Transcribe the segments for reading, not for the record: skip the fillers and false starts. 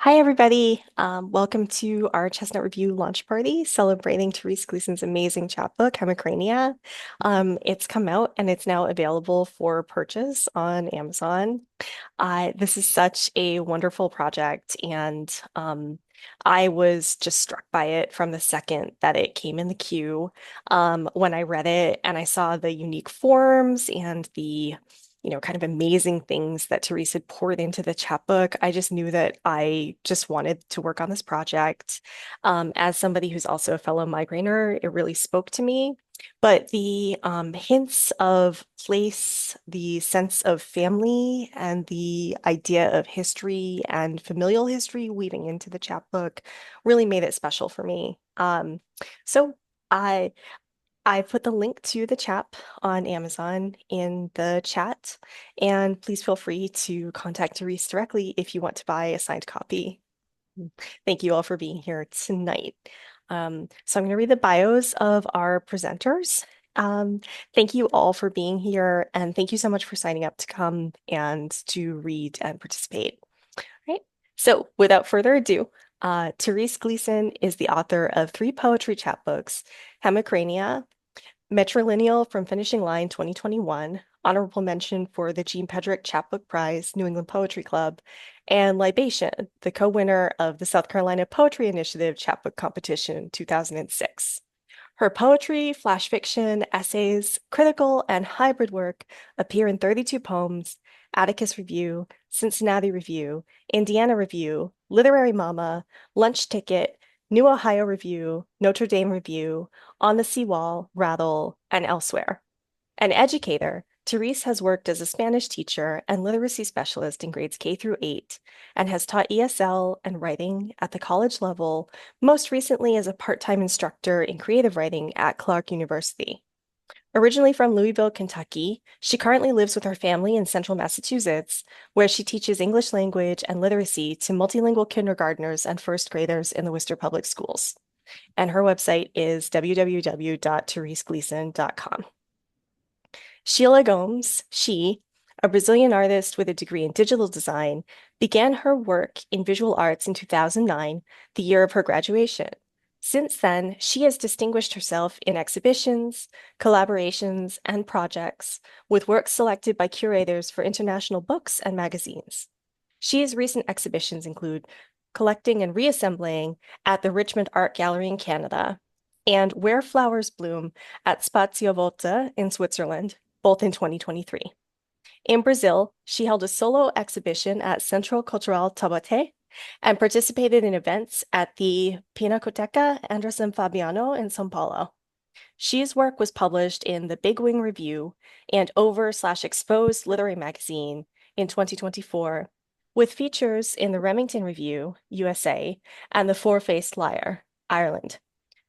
Hi, everybody. Welcome to our Chestnut Review launch party celebrating Therese Gleason's amazing chapbook, Hemicrania. It's come out and it's now available for purchase on Amazon. This is such a wonderful project, and I was just struck by it from the second that it came in the queue. When I read it and I saw the unique forms and the kind of amazing things that Therese had poured into the chapbook, I just knew that I just wanted to work on this project. As somebody who's also a fellow migraineur, it really spoke to me. But the hints of place, the sense of family, and the idea of history and familial history weaving into the chapbook really made it special for me. So I I put the link to the chap on Amazon in the chat, and please feel free to contact Therese directly if you want to buy a signed copy. Thank you all for being here tonight. So I'm going to read the bios of our presenters. Um, Thank you all for being here, and thank you so much for signing up to come and to read and participate. All right. So without further ado, Therese Gleason is the author of three poetry chapbooks, Hemicrania, matrilineal from Finishing Line 2021, honorable mention for the Jean Pedrick Chapbook Prize, New England Poetry Club, and Libation, the co-winner of the South Carolina Poetry Initiative Chapbook Competition 2006. Her poetry, flash fiction, essays, critical, and hybrid work appear in 32 poems, Atticus Review, Cincinnati Review, Indiana Review, Literary Mama, Lunch Ticket, New Ohio Review, Notre Dame Review, On the Seawall, Rattle, and elsewhere. An educator, Therese has worked as a Spanish teacher and literacy specialist in grades K through 8 and has taught ESL and writing at the college level, most recently as a part-time instructor in creative writing at Clark University. Originally from Louisville, Kentucky, she currently lives with her family in central Massachusetts, where she teaches English language and literacy to multilingual kindergartners and first graders in the Worcester Public Schools. And her website is www.theresegleason.com. Sheila Gomes, a Brazilian artist with a degree in digital design, began her work in visual arts in 2009, the year of her graduation. Since then, she has distinguished herself in exhibitions, collaborations, and projects, with works selected by curators for international books and magazines. She's recent exhibitions include Collecting and Reassembling at the Richmond Art Gallery in Canada and Where Flowers Bloom at Spazio Volta in Switzerland, both in 2023. In Brazil, she held a solo exhibition at Centro Cultural Taubaté and participated in events at the Pinacoteca Anderson Fabiano in São Paulo. She's work was published in the Big Wing Review and Over/Exposed Literary Magazine in 2024, with features in the Remington Review, USA, and the Four-Faced Liar, Ireland.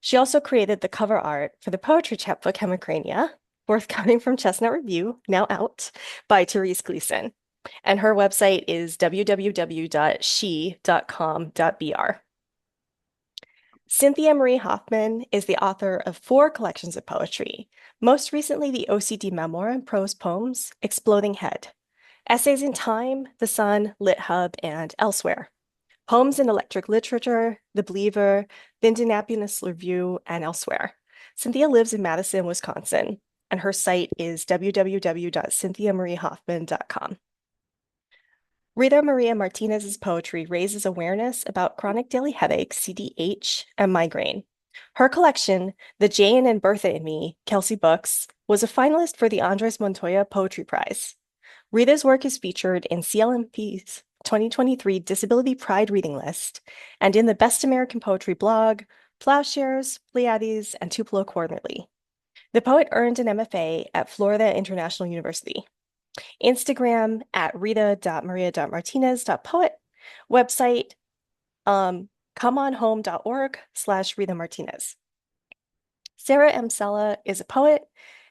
She also created the cover art for the poetry chapbook Hemicrania, forthcoming from Chestnut Review, now out, by Therese Gleason. And her website is www.she.com.br. Cynthia Marie Hoffman is the author of 4 collections of poetry, most recently the OCD memoir and prose poems, Exploding Head, essays in Time, The Sun, Lit Hub, and Elsewhere, poems in electric literature, The Believer, the Indianapolis Review, and elsewhere. Cynthia lives in Madison, Wisconsin, and her site is www.cynthiamariehoffman.com. Rita Maria Martinez's poetry raises awareness about chronic daily headache, CDH, and migraine. Her collection, The Jane and Bertha in Me, Kelsey Books, was a finalist for the Andres Montoya Poetry Prize. Rita's work is featured in CLMP's 2023 Disability Pride Reading List and in the Best American Poetry blog, Plowshares, Pleiades, and Tupelo Quarterly. The poet earned an MFA at Florida International University. Instagram at rita.maria.martinez.poet, website comeonhome.org/Rita Martinez. Sarah M. Sella is a poet,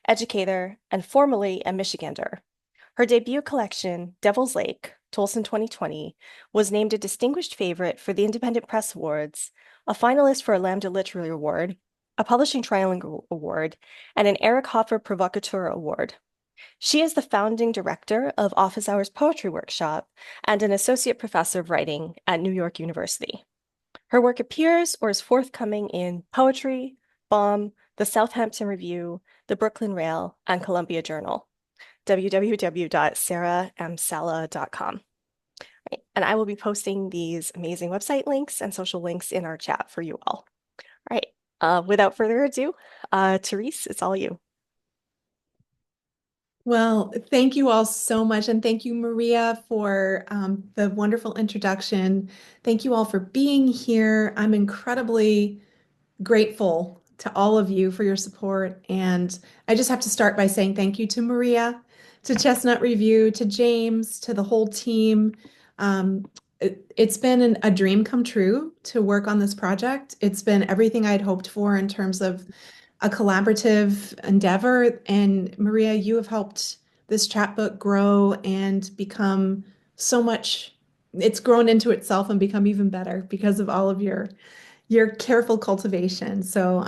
educator, and formerly a Michigander. Her debut collection, Devil's Lake, Tolson 2020, was named a distinguished favorite for the Independent Press Awards, a finalist for a Lambda Literary Award, a Publishing Triangle Award, and an Eric Hoffer Provocateur Award. She is the founding director of Office Hours Poetry Workshop and an associate professor of writing at New York University. Her work appears or is forthcoming in Poetry, Bomb, the Southampton Review, the Brooklyn Rail, and Columbia Journal. www.sarahmsala.com. And I will be posting these amazing website links and social links in our chat for you all. All right. Without further ado, Therese, it's all you. Well, thank you all so much. And thank you, Maria, for the wonderful introduction. Thank you all for being here. I'm incredibly grateful to all of you for your support. And I just have to start by saying thank you to Maria, to Chestnut Review, to James, to the whole team. It's been a dream come true to work on this project. It's been everything I'd hoped for in terms of a collaborative endeavor. And Maria, you have helped this chapbook grow and become so much, it's grown into itself and become even better because of all of your careful cultivation. So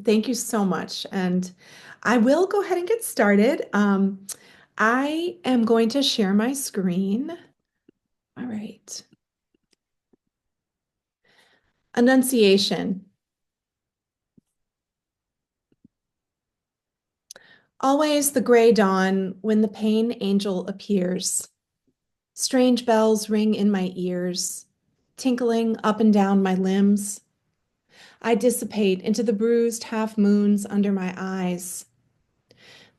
thank you so much. And I will go ahead and get started. I am going to share my screen. All right. Annunciation. Always the gray dawn when the pain angel appears. Strange bells ring in my ears, tinkling up and down my limbs. I dissipate into the bruised half moons under my eyes.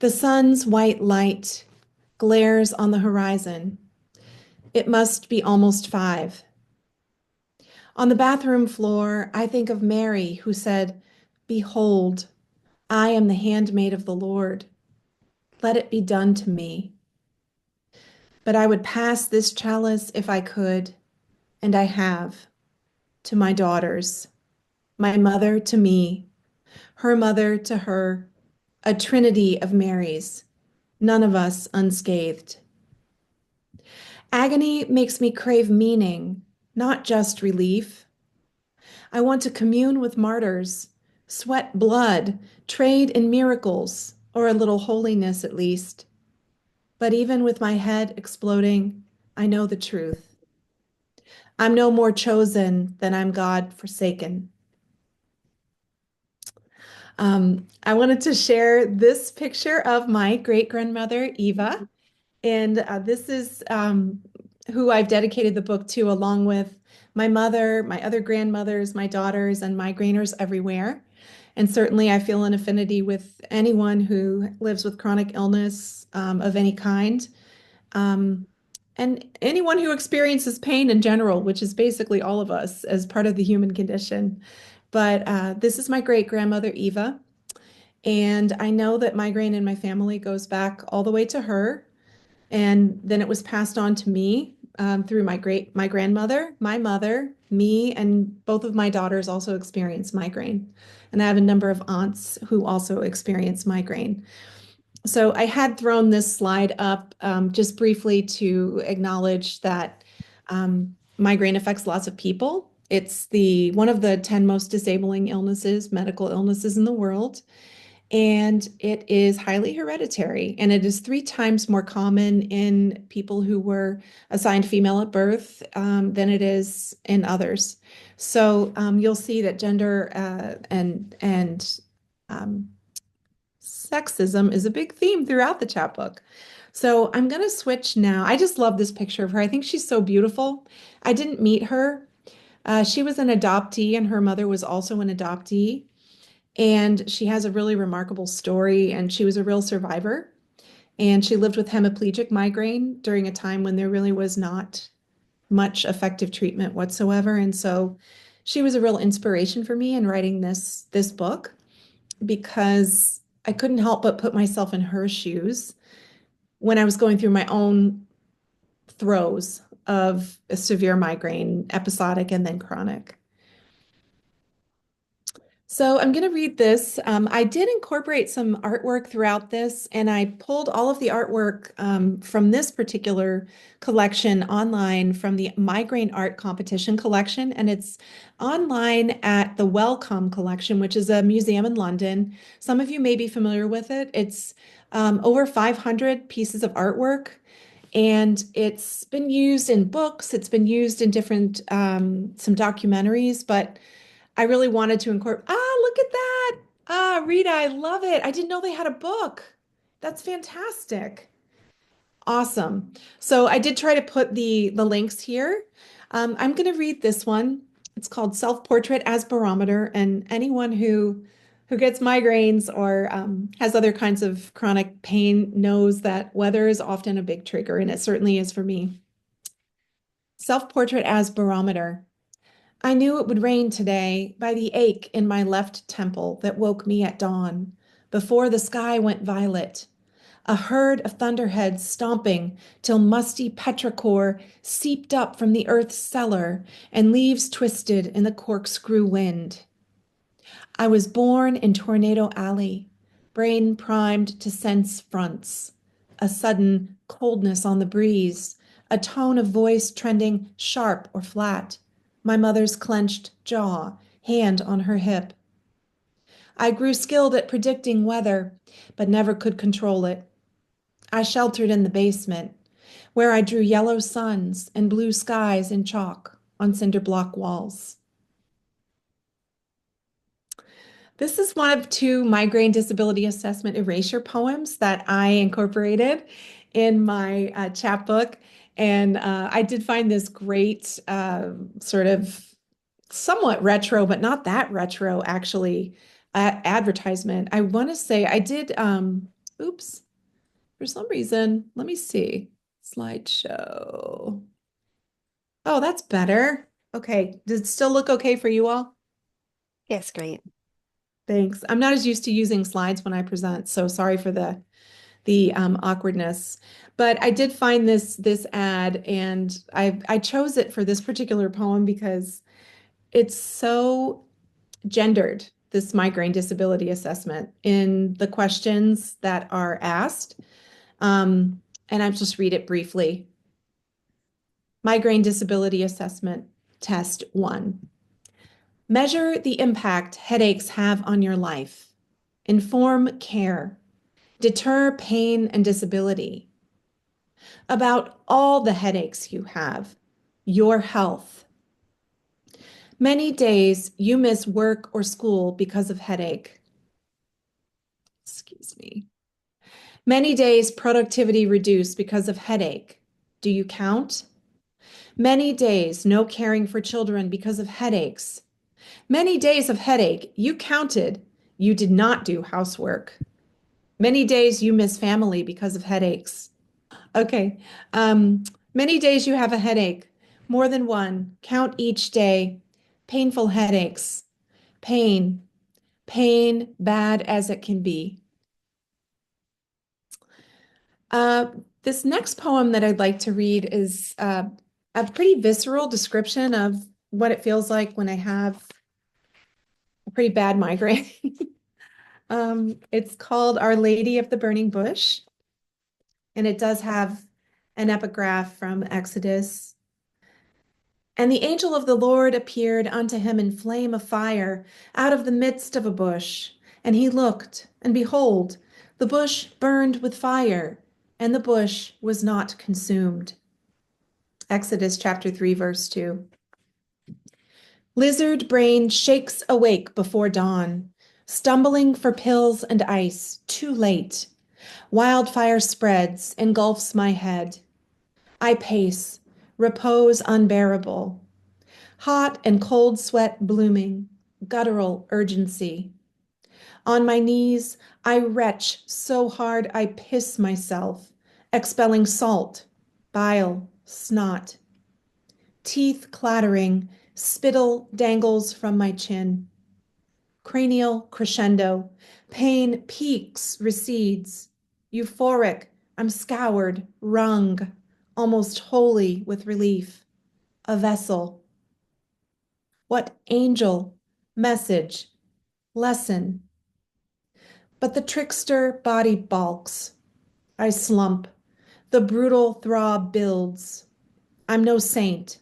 The sun's white light glares on the horizon. It must be almost 5. On the bathroom floor, I think of Mary, who said, "Behold, I am the handmaid of the Lord. Let it be done to me." But I would pass this chalice if I could, and I have, to my daughters, my mother to me, her mother to her, a trinity of Marys, none of us unscathed. Agony makes me crave meaning, not just relief. I want to commune with martyrs, sweat blood, trade in miracles, or a little holiness at least. But even with my head exploding, I know the truth. I'm no more chosen than I'm God forsaken. I wanted to share this picture of my great grandmother, Eva. And this is who I've dedicated the book to, along with my mother, my other grandmothers, my daughters, and migraineurs everywhere. And certainly, I feel an affinity with anyone who lives with chronic illness of any kind, um, and anyone who experiences pain in general, which is basically all of us as part of the human condition. But this is my great grandmother, Eva. And I know that migraine in my family goes back all the way to her. And then it was passed on to me through my grandmother, my mother, me, and both of my daughters also experience migraine. And I have a number of aunts who also experience migraine. So I had thrown this slide up just briefly to acknowledge that migraine affects lots of people. It's the one of the 10 most disabling illnesses, medical illnesses in the world. And it is highly hereditary, and it is 3 times more common in people who were assigned female at birth than it is in others. So you'll see that gender and um, sexism is a big theme throughout the chapbook. So I'm going to switch now. I just love this picture of her. I think she's so beautiful. I didn't meet her. She was an adoptee, and her mother was also an adoptee. And she has a really remarkable story, and she was a real survivor. And she lived with hemiplegic migraine during a time when there really was not much effective treatment whatsoever. And so she was a real inspiration for me in writing this book because I couldn't help but put myself in her shoes when I was going through my own throes of a severe migraine, episodic and then chronic. So I'm going to read this. I did incorporate some artwork throughout this, and I pulled all of the artwork from this particular collection online from the Migraine Art Competition collection, and it's online at the Wellcome collection, which is a museum in London. Some of you may be familiar with it. It's over 500 pieces of artwork. And it's been used in books, it's been used in different, some documentaries, but I really wanted to incorporate. Ah, look at that. Ah, Rita, I love it. I didn't know they had a book. That's fantastic. Awesome. So I did try to put the links here. I'm going to read this one. It's called Self-Portrait as Barometer, and anyone who gets migraines or has other kinds of chronic pain knows that weather is often a big trigger, and it certainly is for me. Self-Portrait as Barometer. I knew it would rain today by the ache in my left temple that woke me at dawn, before the sky went violet. A herd of thunderheads stomping till musty petrichor seeped up from the earth's cellar and leaves twisted in the corkscrew wind. I was born in Tornado Alley, brain primed to sense fronts. A sudden coldness on the breeze, a tone of voice trending sharp or flat, my mother's clenched jaw, hand on her hip. I grew skilled at predicting weather, but never could control it. I sheltered in the basement, where I drew yellow suns and blue skies in chalk on cinder block walls. This is one of two migraine disability assessment erasure poems that I incorporated in my chapbook. And I did find this great sort of somewhat retro, but not that retro, actually, advertisement. I want to say I did, oops, for some reason, let me see. Slideshow. Oh, that's better. Okay. Does it still look okay for you all? Yes, great. Thanks. I'm not as used to using slides when I present, so sorry for the awkwardness. But I did find this ad, and I chose it for this particular poem because it's so gendered, this migraine disability assessment in the questions that are asked. And I'll just read it briefly. Migraine disability assessment test 1. Measure the impact headaches have on your life. Inform care. Deter pain and disability. About all the headaches you have. Your health. Many days you miss work or school because of headache. Excuse me. Many days productivity reduced because of headache. Do you count? Many days no caring for children because of headaches. Many days of headache, you counted. You did not do housework. Many days you miss family because of headaches. Okay. Um, Many days you have a headache. More than one. Count each day. Painful headaches. Pain. Pain, bad as it can be. Uh, this next poem that I'd like to read is a pretty visceral description of what it feels like when I have a pretty bad migraine. It's called Our Lady of the Burning Bush, and it does have an epigraph from Exodus. And the angel of the Lord appeared unto him in flame of fire out of the midst of a bush. And he looked, and behold, the bush burned with fire, and the bush was not consumed. Exodus chapter 3, verse 2. Lizard brain shakes awake before dawn, stumbling for pills and ice, too late. Wildfire spreads, engulfs my head. I pace, repose unbearable. Hot and cold sweat blooming, guttural urgency. On my knees, I retch so hard I piss myself, expelling salt, bile, snot. Teeth clattering, spittle dangles from my chin. Cranial crescendo, pain peaks, recedes. Euphoric, I'm scoured, wrung, almost wholly with relief. A vessel. What angel, message, lesson. But the trickster body balks. I slump. The brutal throb builds. I'm no saint,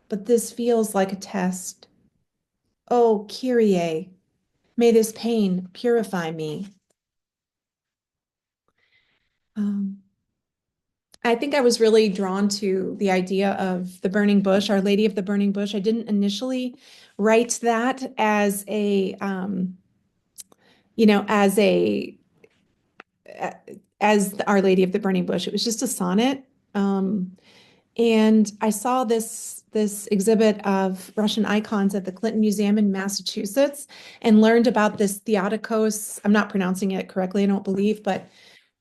but this feels like a test. Oh, Kyrie, may this pain purify me. I think I was really drawn to the idea of the burning bush, Our Lady of the Burning Bush. I didn't initially write that as as as Our Lady of the Burning Bush. It was just a sonnet. Um, and I saw this exhibit of Russian icons at the Clinton Museum in Massachusetts and learned about this Theotokos. I'm not pronouncing it correctly, I don't believe, but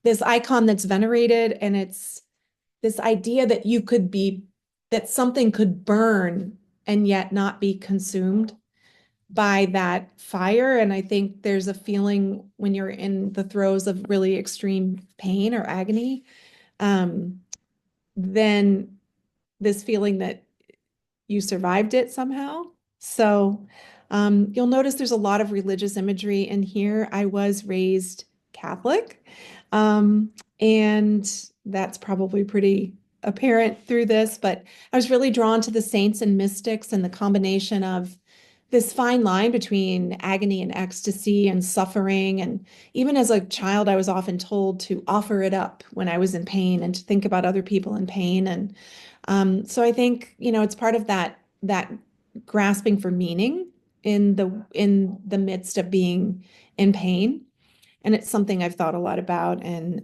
this icon that's venerated, and it's this idea that that something could burn and yet not be consumed by that fire. And I think there's a feeling when you're in the throes of really extreme pain or agony, um, then this feeling that you survived it somehow. So you'll notice there's a lot of religious imagery in here. I was raised Catholic, um, and that's probably pretty apparent through this, but I was really drawn to the saints and mystics and the combination of this fine line between agony and ecstasy and suffering. And even as a child, I was often told to offer it up when I was in pain and to think about other people in pain. And so I think, it's part of that grasping for meaning in the midst of being in pain. And it's something I've thought a lot about. And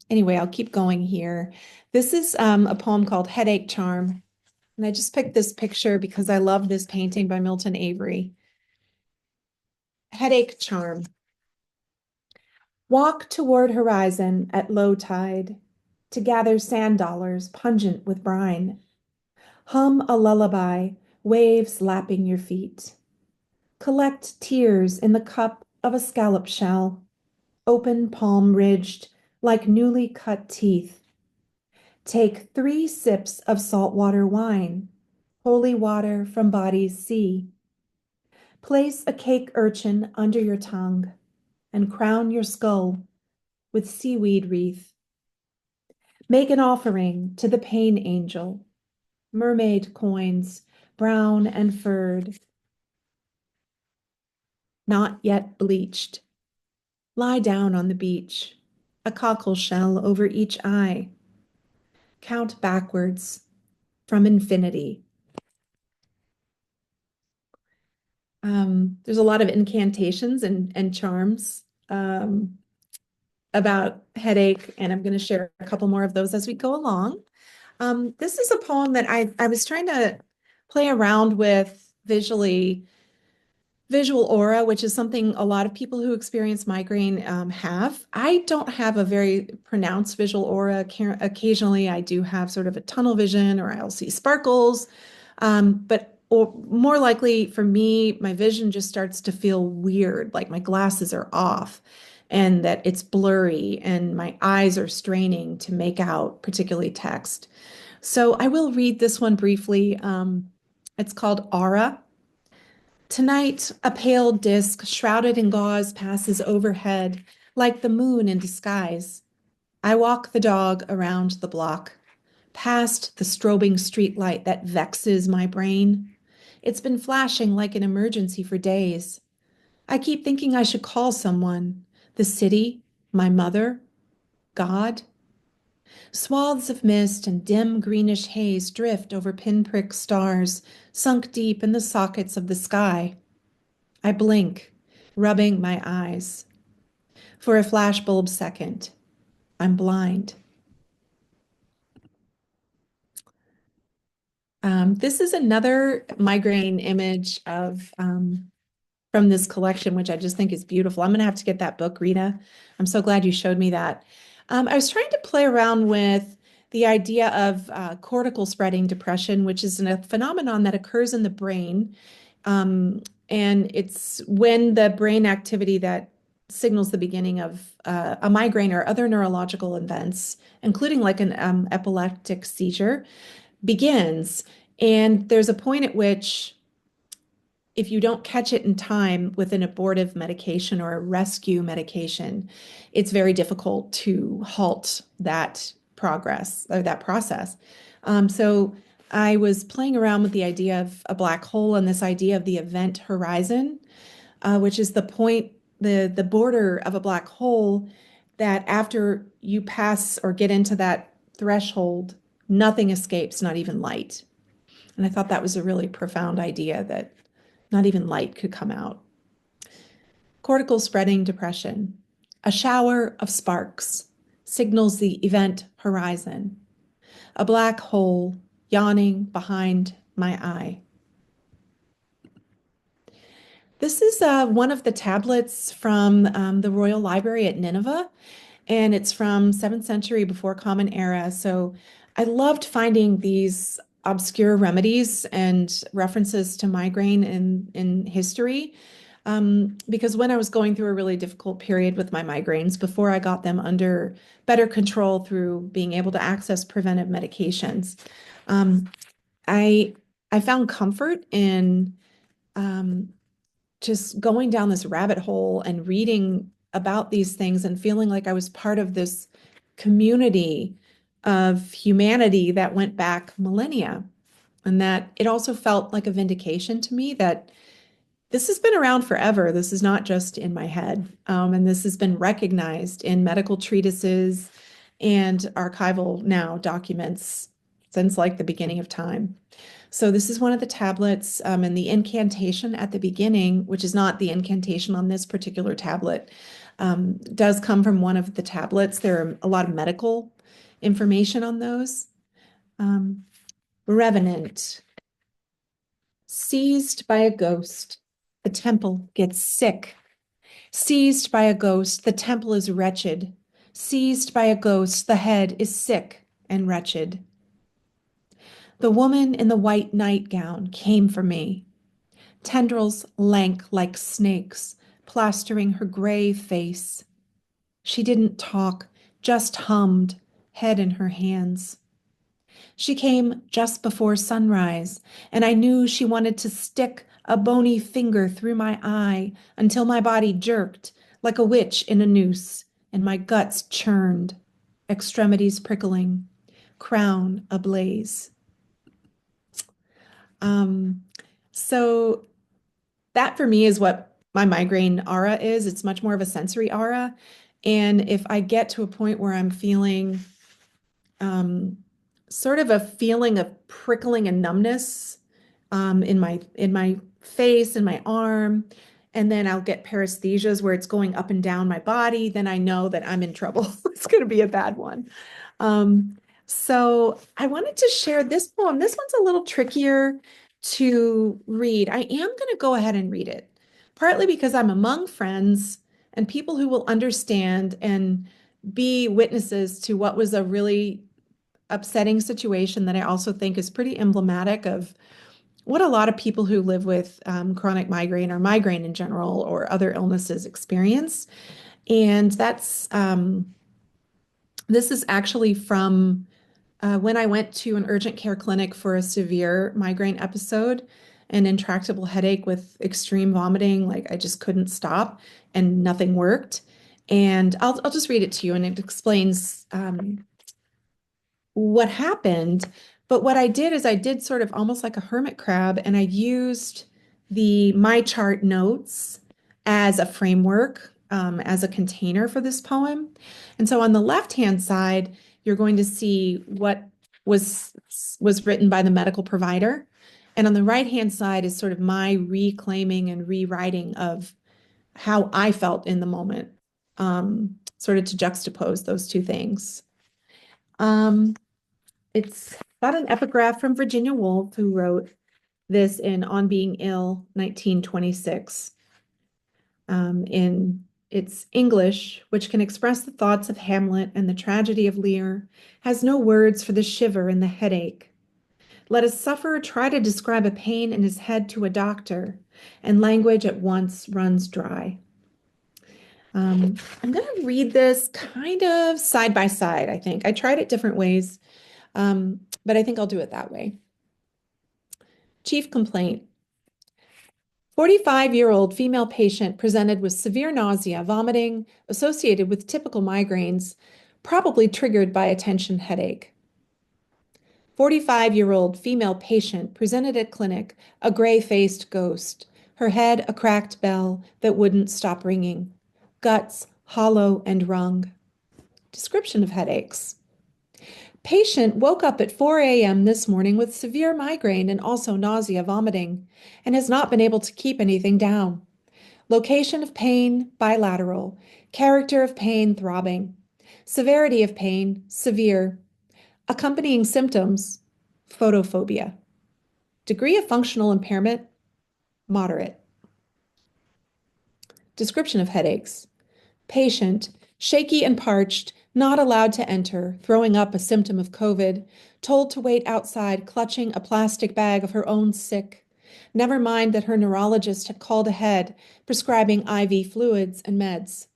anyway, I'll keep going here. This is a poem called Headache Charm. And I just picked this picture because I love this painting by Milton Avery. Headache Charm. Walk toward horizon at low tide to gather sand dollars pungent with brine. Hum a lullaby, waves lapping your feet. Collect tears in the cup of a scallop shell, open palm ridged like newly cut teeth. Take 3 sips of saltwater wine, holy water from body's sea. Place a cake urchin under your tongue and crown your skull with seaweed wreath. Make an offering to the pain angel, mermaid coins, brown and furred, not yet bleached. Lie down on the beach, a cockle shell over each eye. Count backwards from infinity. There's a lot of incantations and charms about headache, and I'm going to share a couple more of those as we go along. This is a poem that I was trying to play around with visual aura, which is something a lot of people who experience migraine have. I don't have a very pronounced visual aura. Occasionally, I do have sort of a tunnel vision or I'll see sparkles. But or more likely for me, my vision just starts to feel weird, like my glasses are off and that it's blurry and my eyes are straining to make out particularly text. So I will read this one briefly. It's called Aura. Tonight, a pale disk shrouded in gauze passes overhead like the moon in disguise. I walk the dog around the block, past the strobing streetlight that vexes my brain. It's been flashing like an emergency for days. I keep thinking I should call someone. The city, my mother, God. Swaths of mist and dim greenish haze drift over pinprick stars, sunk deep in the sockets of the sky. I blink, rubbing my eyes. For a flashbulb second, I'm blind. This is another migraine image of from this collection, which I just think is beautiful. I'm going to have to get that book, Rita. I'm so glad you showed me that. I was trying to play around with the idea of cortical spreading depression, which is a phenomenon that occurs in the brain. Um, and it's when the brain activity that signals the beginning of a migraine or other neurological events, including like an epileptic seizure, begins. And there's a point at which if you don't catch it in time with an abortive medication or a rescue medication, it's very difficult to halt that progress or that process. So I was playing around with the idea of a black hole and this idea of the event horizon, which is the point, the border of a black hole that after you pass or get into that threshold, nothing escapes, not even light. And I thought that was a really profound idea that not even light could come out. Cortical spreading depression. A shower of sparks signals the event horizon. A black hole yawning behind my eye. This is one of the tablets from the Royal Library at Nineveh, and it's from 7th century before Common Era. So I loved finding these obscure remedies and references to migraine in history. Because when I was going through a really difficult period with my migraines, before I got them under better control through being able to access preventive medications, um, I I found comfort in um, just going down this rabbit hole and reading about these things and feeling like I was part of this community of humanity that went back millennia. And that it also felt like a vindication to me that this has been around forever. This is not just in my head. And this has been recognized in medical treatises and archival now documents since like the beginning of time. So this is one of the tablets, and the incantation at the beginning, which is not the incantation on this particular tablet, does come from one of the tablets. There are a lot of medical information on those. Um, Revenant, seized by a ghost, the temple gets sick. Seized by a ghost, the temple is wretched. Seized by a ghost, the head is sick and wretched. The woman in the white nightgown came for me. Tendrils lank like snakes, plastering her gray face. She didn't talk, just hummed, head in her hands. She came just before sunrise, and I knew she wanted to stick a bony finger through my eye until my body jerked like a witch in a noose, and my guts churned, extremities prickling, crown ablaze. Um, so that for me is what my migraine aura is. It's much more of a sensory aura. And if I get to a point where I'm feeling um, sort of a feeling of prickling and numbness in my face, in my arm, and then I'll get paresthesias where it's going up and down my body, then I know that I'm in trouble. It's going to be a bad one. Um, so I wanted to share this poem. This one's a little trickier to read. I am going to go ahead and read it, partly because I'm among friends and people who will understand and be witnesses to what was a really upsetting situation that I also think is pretty emblematic of what a lot of people who live with chronic migraine or migraine in general or other illnesses experience. And this is actually from when I went to an urgent care clinic for a severe migraine episode, an intractable headache with extreme vomiting, like I just couldn't stop and nothing worked. And I'll just read it to you, and it explains what happened. But what I did is I did sort of almost like a hermit crab, and I used the my chart notes as a framework, as a container for this poem. And so on the left-hand side, you're going to see what was was written by the medical provider. And on the right-hand side is sort of my reclaiming and rewriting of how I felt in the moment, sort of to juxtapose those two things. Um, it's got an epigraph from Virginia Woolf, who wrote this in On Being Ill, 1926. In its English, which can express the thoughts of Hamlet and the tragedy of Lear, has no words for the shiver and the headache. Let a sufferer try to describe a pain in his head to a doctor, and language at once runs dry. I'm going to read this kind of side by side, I think. I tried it different ways, but I think I'll do it that way. Chief complaint. 45-year-old female patient presented with severe nausea, vomiting associated with typical migraines, probably triggered by a tension headache. 45-year-old female patient presented at clinic, a gray-faced ghost, her head a cracked bell that wouldn't stop ringing, guts hollow and wrung. Description of headaches. Patient woke up at 4 a.m. this morning with severe migraine and also nausea, vomiting, and has not been able to keep anything down. Location of pain, bilateral. Character of pain, throbbing. Severity of pain, severe. Accompanying symptoms, photophobia. Degree of functional impairment, moderate. Description of headaches. Patient, shaky and parched, not allowed to enter, throwing up a symptom of COVID, told to wait outside, clutching a plastic bag of her own sick. Never mind that her neurologist had called ahead, prescribing IV fluids and meds.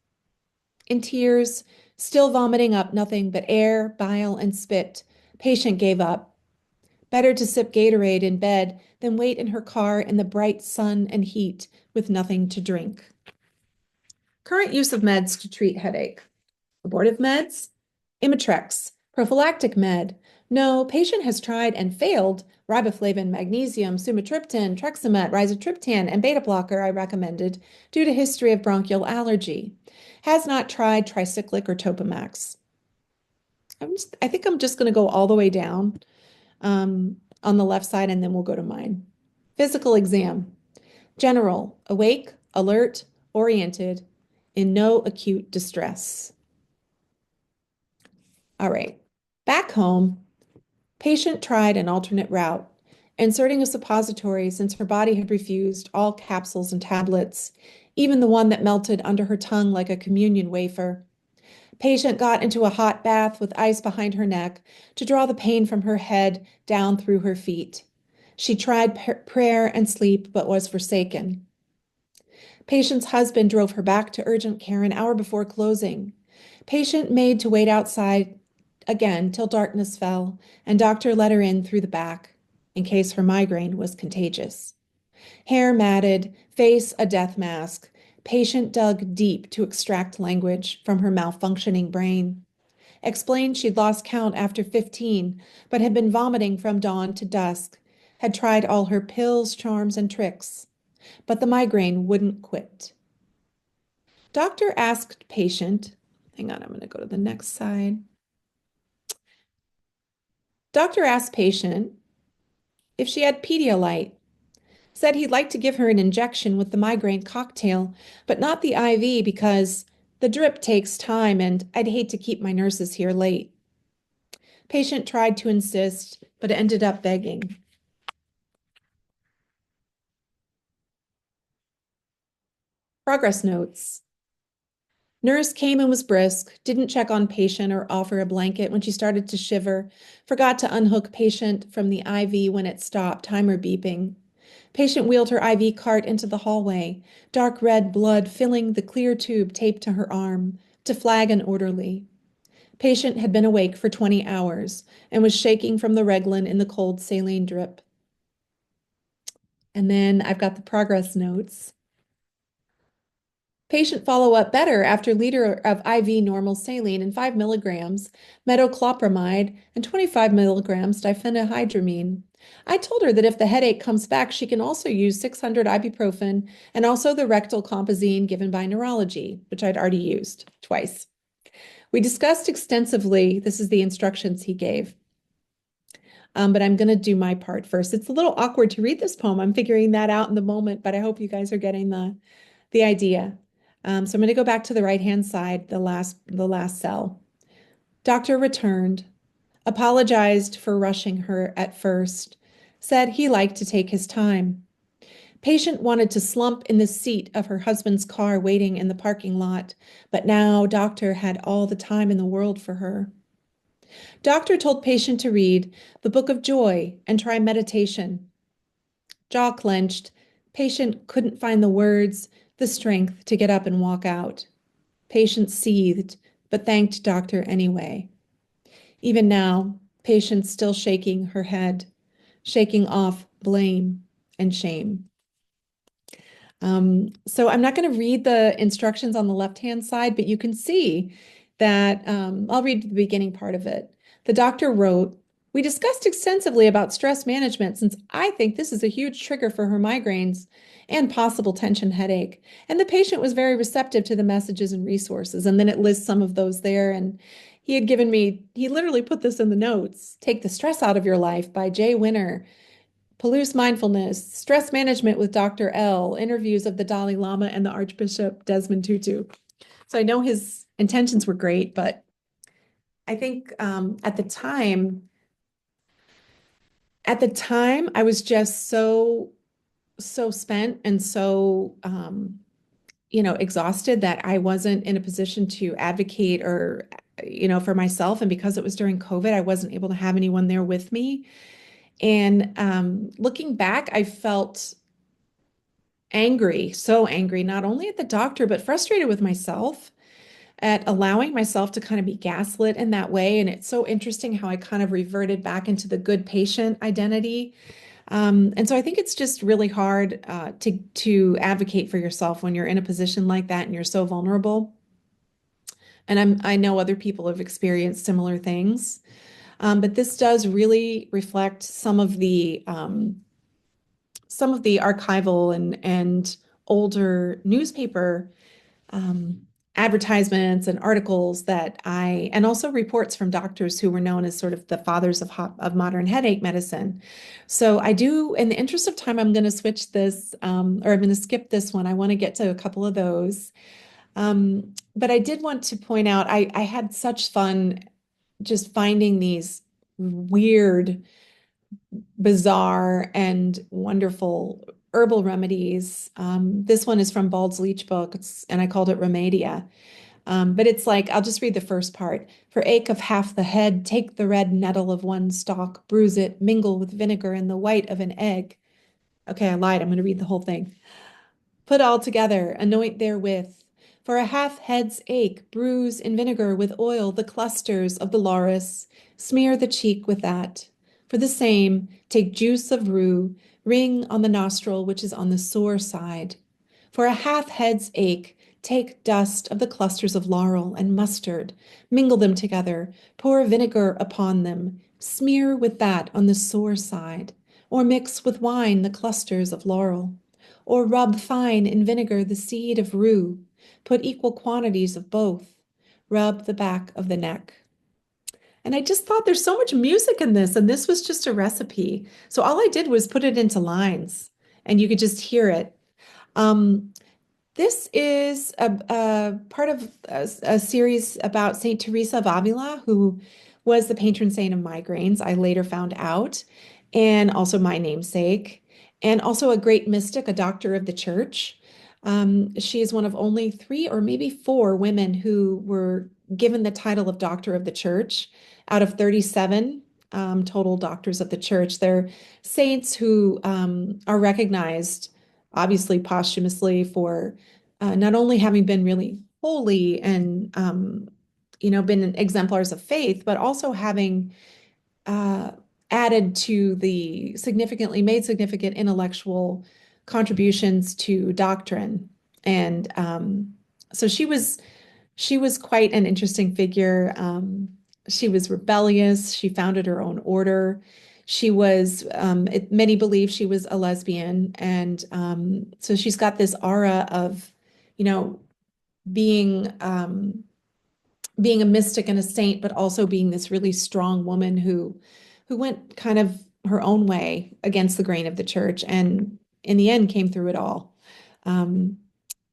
In tears, still vomiting up nothing but air, bile, and spit, patient gave up. Better to sip Gatorade in bed than wait in her car in the bright sun and heat with nothing to drink. Current use of meds to treat headache. Abortive meds, Imitrex, prophylactic med. No, patient has tried and failed riboflavin, magnesium, sumatriptan, Trexamet, rizatriptan, and beta blocker I recommended due to history of bronchial allergy. Has not tried tricyclic or Topamax. I think I'm just going to go all the way down on the left side and then we'll go to mine. Physical exam. General, awake, alert, oriented, in no acute distress. All right, back home, patient tried an alternate route, inserting a suppository since her body had refused all capsules and tablets, even the one that melted under her tongue like a communion wafer. Patient got into a hot bath with ice behind her neck to draw the pain from her head down through her feet. She tried prayer and sleep, but was forsaken. Patient's husband drove her back to urgent care an hour before closing. Patient made to wait outside again till darkness fell, and doctor let her in through the back, in case her migraine was contagious. Hair matted, face a death mask. Patient dug deep to extract language from her malfunctioning brain. Explained she'd lost count after 15, but had been vomiting from dawn to dusk. Had tried all her pills, charms, and tricks, but the migraine wouldn't quit. Doctor asked patient, hang on, I'm going to go to the next slide. Doctor asked patient if she had Pedialyte. Said he'd like to give her an injection with the migraine cocktail, but not the IV because the drip takes time and I'd hate to keep my nurses here late. Patient tried to insist, but ended up begging. Progress notes. Nurse came and was brisk, didn't check on patient or offer a blanket when she started to shiver, forgot to unhook patient from the IV when it stopped, timer beeping. Patient wheeled her IV cart into the hallway, dark red blood filling the clear tube taped to her arm, to flag an orderly. Patient had been awake for 20 hours and was shaking from the Reglan in the cold saline drip. And then I've got the progress notes. Patient follow-up better after liter of IV normal saline and 5 milligrams metoclopramide and 25 milligrams diphenhydramine. I told her that if the headache comes back, she can also use 600 ibuprofen and also the rectal compazine given by neurology, which I'd already used twice. We discussed extensively, this is the instructions he gave. But I'm going to do my part first. It's a little awkward to read this poem. I'm figuring that out in the moment, but I hope you guys are getting the idea. So I'm going to go back to the right-hand side, the last cell. Doctor returned, apologized for rushing her at first, said he liked to take his time. Patient wanted to slump in the seat of her husband's car waiting in the parking lot, but now doctor had all the time in the world for her. Doctor told patient to read the Book of Joy and try meditation. Jaw clenched, patient couldn't find the words, the strength to get up and walk out. Patient seethed, but thanked doctor anyway. Even now, patient still shaking her head, shaking off blame and shame. So I'm not going to read the instructions on the left-hand side, but you can see that I'll read the beginning part of it. The doctor wrote, "We discussed extensively about stress management since I think this is a huge trigger for her migraines and possible tension headache. And the patient was very receptive to the messages and resources." And then it lists some of those there. And, he had given me, he literally put this in the notes, Take the Stress Out of Your Life by Jay Winner, Palouse Mindfulness, Stress Management with Dr. L, Interviews of the Dalai Lama and the Archbishop Desmond Tutu. So I know his intentions were great, but I think at the time, I was just so spent and so exhausted that I wasn't in a position to advocate or for myself. And because it was during COVID, I wasn't able to have anyone there with me. And looking back, I felt angry, so angry, not only at the doctor, but frustrated with myself at allowing myself to kind of be gaslit in that way. And it's so interesting how I kind of reverted back into the good patient identity. And so I think it's just really hard to advocate for yourself when you're in a position like that and you're so vulnerable. And I know other people have experienced similar things. But this does really reflect some of the archival and older newspaper um, advertisements and articles and also reports from doctors who were known as sort of the fathers of modern headache medicine. So I do, in the interest of time, I'm going to switch this, or I'm going to skip this one. I want to get to a couple of those. But I did want to point out, I had such fun just finding these weird, bizarre, and wonderful herbal remedies. This one is from Bald's Leech book, and I called it Remedia. But it's like, I'll just read the first part. For ache of half the head, take the red nettle of one stalk, bruise it, mingle with vinegar and the white of an egg. Okay, I lied. I'm going to read the whole thing. Put all together, anoint therewith. For a half head's ache, bruise in vinegar with oil the clusters of the lauris, smear the cheek with that. For the same, take juice of rue, ring on the nostril which is on the sore side. For a half head's ache, take dust of the clusters of laurel and mustard, mingle them together, pour vinegar upon them, smear with that on the sore side, or mix with wine the clusters of laurel, or rub fine in vinegar the seed of rue, put equal quantities of both, rub the back of the neck. And I just thought there's so much music in this, and this was just a recipe. So all I did was put it into lines, and you could just hear it. Um, this is a part of a series about Saint Teresa of Avila, who was the patron saint of migraines, I later found out, and also my namesake, and also a great mystic, a doctor of the church. She is one of only three or maybe four women who were given the title of Doctor of the Church out of 37 total doctors of the church. They're saints who are recognized, obviously posthumously, for not only having been really holy and been exemplars of faith, but also having uh, added to the made significant intellectual contributions to doctrine. And so she was quite an interesting figure. She was rebellious. She founded her own order. Many believe she was a lesbian. And so she's got this aura of, you know, being being a mystic and a saint, but also being this really strong woman who went kind of her own way against the grain of the church, and in the end came through it all. Um,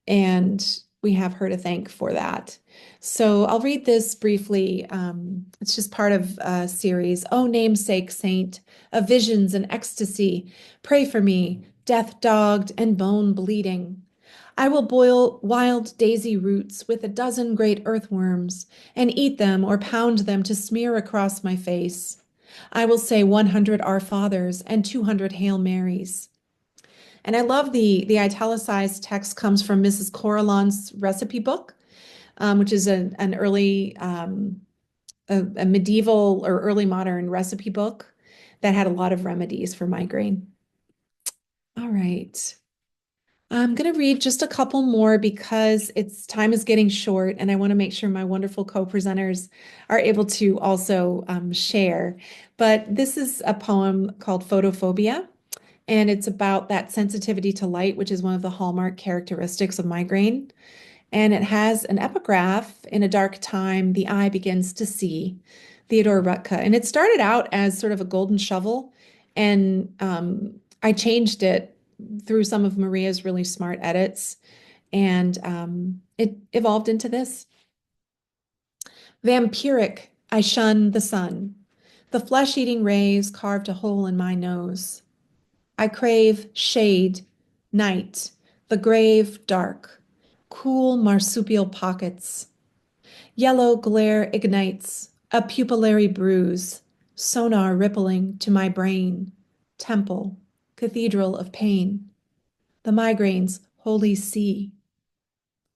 and we have her to thank for that. So I'll read this briefly. It's just part of a series. Oh, namesake saint of visions and ecstasy, pray for me, death dogged and bone bleeding. I will boil wild daisy roots with a dozen great earthworms and eat them or pound them to smear across my face. I will say 100 Our Fathers and 200 Hail Marys. And I love the italicized text comes from Mrs. Coralon's recipe book, which is an early, a medieval or early modern recipe book that had a lot of remedies for migraine. All right. I'm going to read just a couple more because its time is getting short, and I want to make sure my wonderful co-presenters are able to also share. But this is a poem called Photophobia, and it's about that sensitivity to light, which is one of the hallmark characteristics of migraine. And it has an epigraph: in a dark time, the eye begins to see. Theodore Rutka. And it started out as sort of a golden shovel, and I changed it through some of Maria's really smart edits, and it evolved into this. Vampiric, I shun the sun. The flesh-eating rays carved a hole in my nose. I crave shade, night, the grave dark, cool marsupial pockets. Yellow glare ignites, a pupillary bruise, sonar rippling to my brain, temple, cathedral of pain, the migraine's holy see.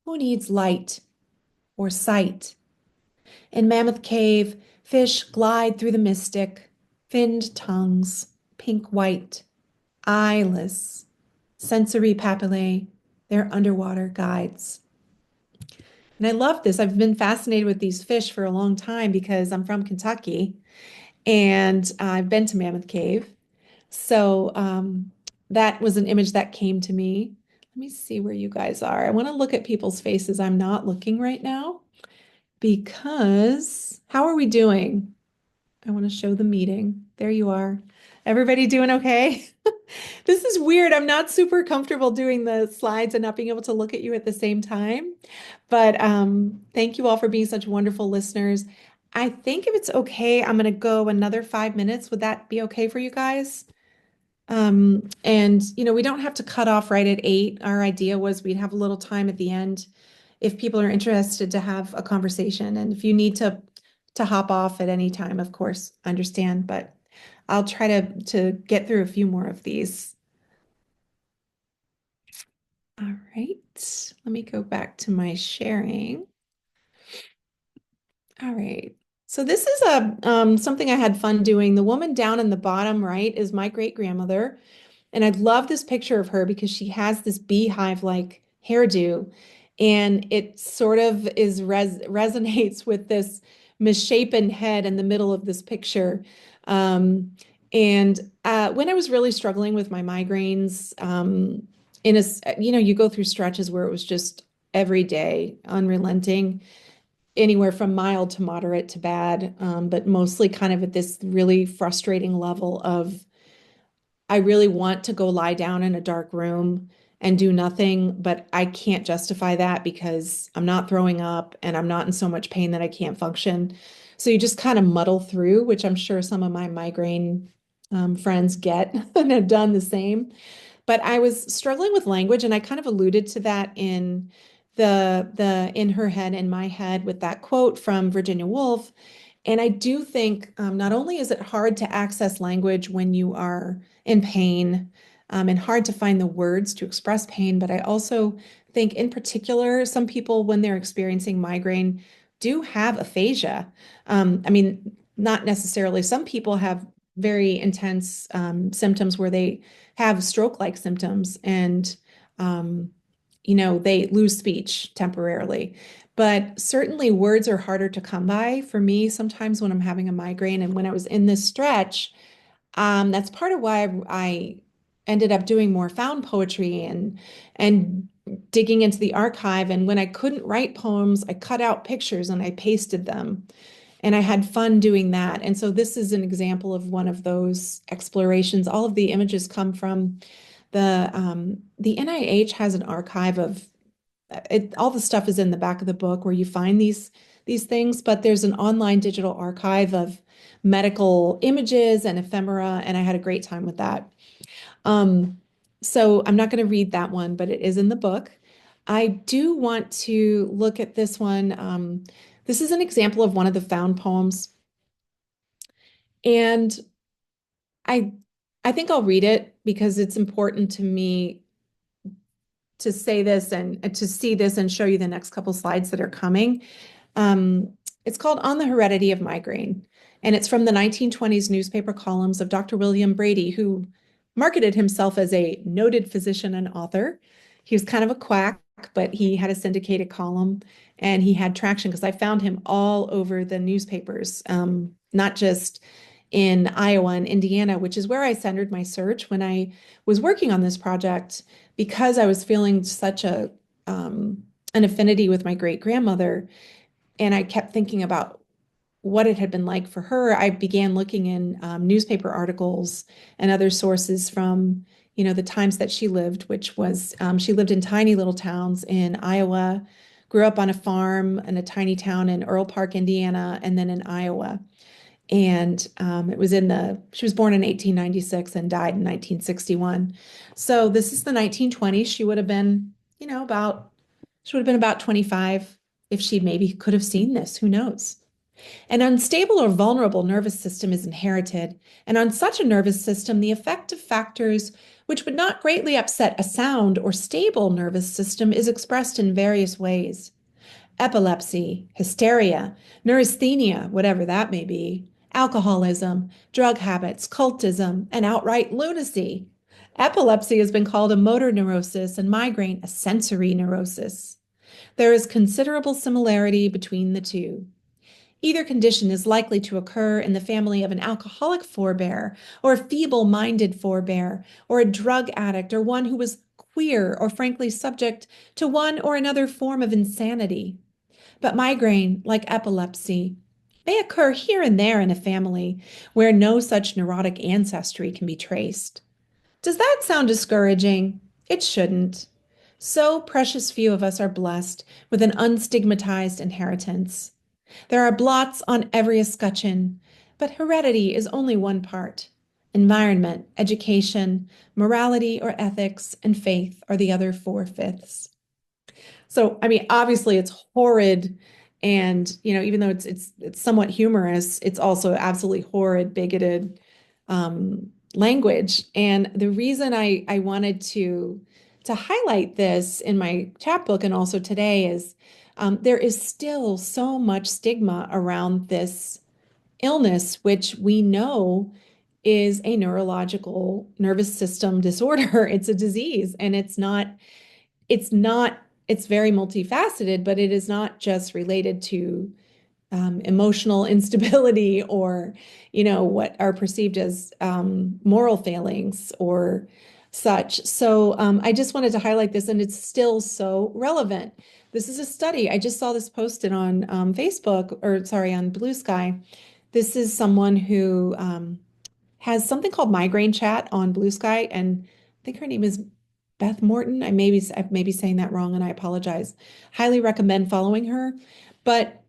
Who needs light or sight? In Mammoth Cave, fish glide through the mystic, finned tongues, pink white, eyeless, sensory papillae, their underwater guides. And I love this. I've been fascinated with these fish for a long time because I'm from Kentucky and I've been to Mammoth Cave. So that was an image that came to me. Let me see where you guys are. I want to look at people's faces. I'm not looking right now because how are we doing? I want to show the meeting. There you are. Everybody doing okay? This is weird. I'm not super comfortable doing the slides and not being able to look at you at the same time. But thank you all for being such wonderful listeners. I think if it's okay, I'm going to go another 5 minutes. Would that be okay for you guys? And we don't have to cut off right at 8. Our idea was we'd have a little time at the end if people are interested to have a conversation. And if you need to hop off at any time, of course, understand, but I'll try to get through a few more of these. All right, let me go back to my sharing. All right. So this is a something I had fun doing. The woman down in the bottom right is my great grandmother. And I love this picture of her because she has this beehive-like hairdo, and it sort of resonates with this misshapen head in the middle of this picture. And when I was really struggling with my migraines, you go through stretches where it was just every day, unrelenting, anywhere from mild to moderate to bad, but mostly kind of at this really frustrating level of I really want to go lie down in a dark room and do nothing, but I can't justify that because I'm not throwing up and I'm not in so much pain that I can't function. So you just kind of muddle through, which I'm sure some of my migraine friends get and have done the same. But I was struggling with language, and I kind of alluded to that in the in her head, in my head, with that quote from Virginia Woolf. And I do think not only is it hard to access language when you are in pain, and hard to find the words to express pain, but I also think, in particular, some people, when they're experiencing migraine, do have aphasia. I mean, not necessarily. Some people have very intense symptoms where they have stroke-like symptoms and they lose speech temporarily. But certainly words are harder to come by for me sometimes when I'm having a migraine. And when I was in this stretch, that's part of why I ended up doing more found poetry and digging into the archive. And when I couldn't write poems, I cut out pictures and I pasted them. And I had fun doing that. And so this is an example of one of those explorations. All of the images come from the NIH has an archive of all the stuff is in the back of the book where you find these things, but there's an online digital archive of medical images and ephemera, and I had a great time with that. Um, so I'm not going to read that one, but it is in the book. I do want to look at this one. This is an example of one of the found poems, and I I think I'll read it because it's important to me to say this and to see this and show you the next couple slides that are coming. Um, it's called On the Heredity of Migraine, and it's from the 1920s newspaper columns of Dr. William Brady, who marketed himself as a noted physician and author. He was kind of a quack, but he had a syndicated column and he had traction because I found him all over the newspapers, not just in Iowa and Indiana, which is where I centered my search when I was working on this project because I was feeling such an affinity with my great grandmother. And I kept thinking about what it had been like for her. I began looking in newspaper articles and other sources from, the times that she lived, which was she lived in tiny little towns in Iowa, grew up on a farm in a tiny town in Earl Park, Indiana, and then in Iowa. And she was born in 1896 and died in 1961. So this is the 1920s. She would have been about 25 if she maybe could have seen this. Who knows? An unstable or vulnerable nervous system is inherited, and on such a nervous system, the effect of factors which would not greatly upset a sound or stable nervous system is expressed in various ways. Epilepsy, hysteria, neurasthenia, whatever that may be, alcoholism, drug habits, cultism, and outright lunacy. Epilepsy has been called a motor neurosis and migraine a sensory neurosis. There is considerable similarity between the two. Either condition is likely to occur in the family of an alcoholic forebear, or a feeble-minded forebear, or a drug addict, or one who was queer or frankly subject to one or another form of insanity. But migraine, like epilepsy, may occur here and there in a family where no such neurotic ancestry can be traced. Does that sound discouraging? It shouldn't. So precious few of us are blessed with an unstigmatized inheritance. There are blots on every escutcheon, but heredity is only one part. Environment, education, morality or ethics, and faith are the other four-fifths. So, I mean, obviously it's horrid, and even though it's somewhat humorous, it's also absolutely horrid, bigoted language. And the reason I wanted to highlight this in my chapbook and also today is there is still so much stigma around this illness, which we know is a neurological nervous system disorder. It's a disease, and it's very multifaceted, but it is not just related to emotional instability or, what are perceived as moral failings or such. So I just wanted to highlight this, and it's still so relevant. This is a study. I just saw this posted on Facebook, or sorry, on Blue Sky. This is someone who has something called Migraine Chat on Blue Sky, and I think her name is Beth Morton. I may be saying that wrong, and I apologize. Highly recommend following her. But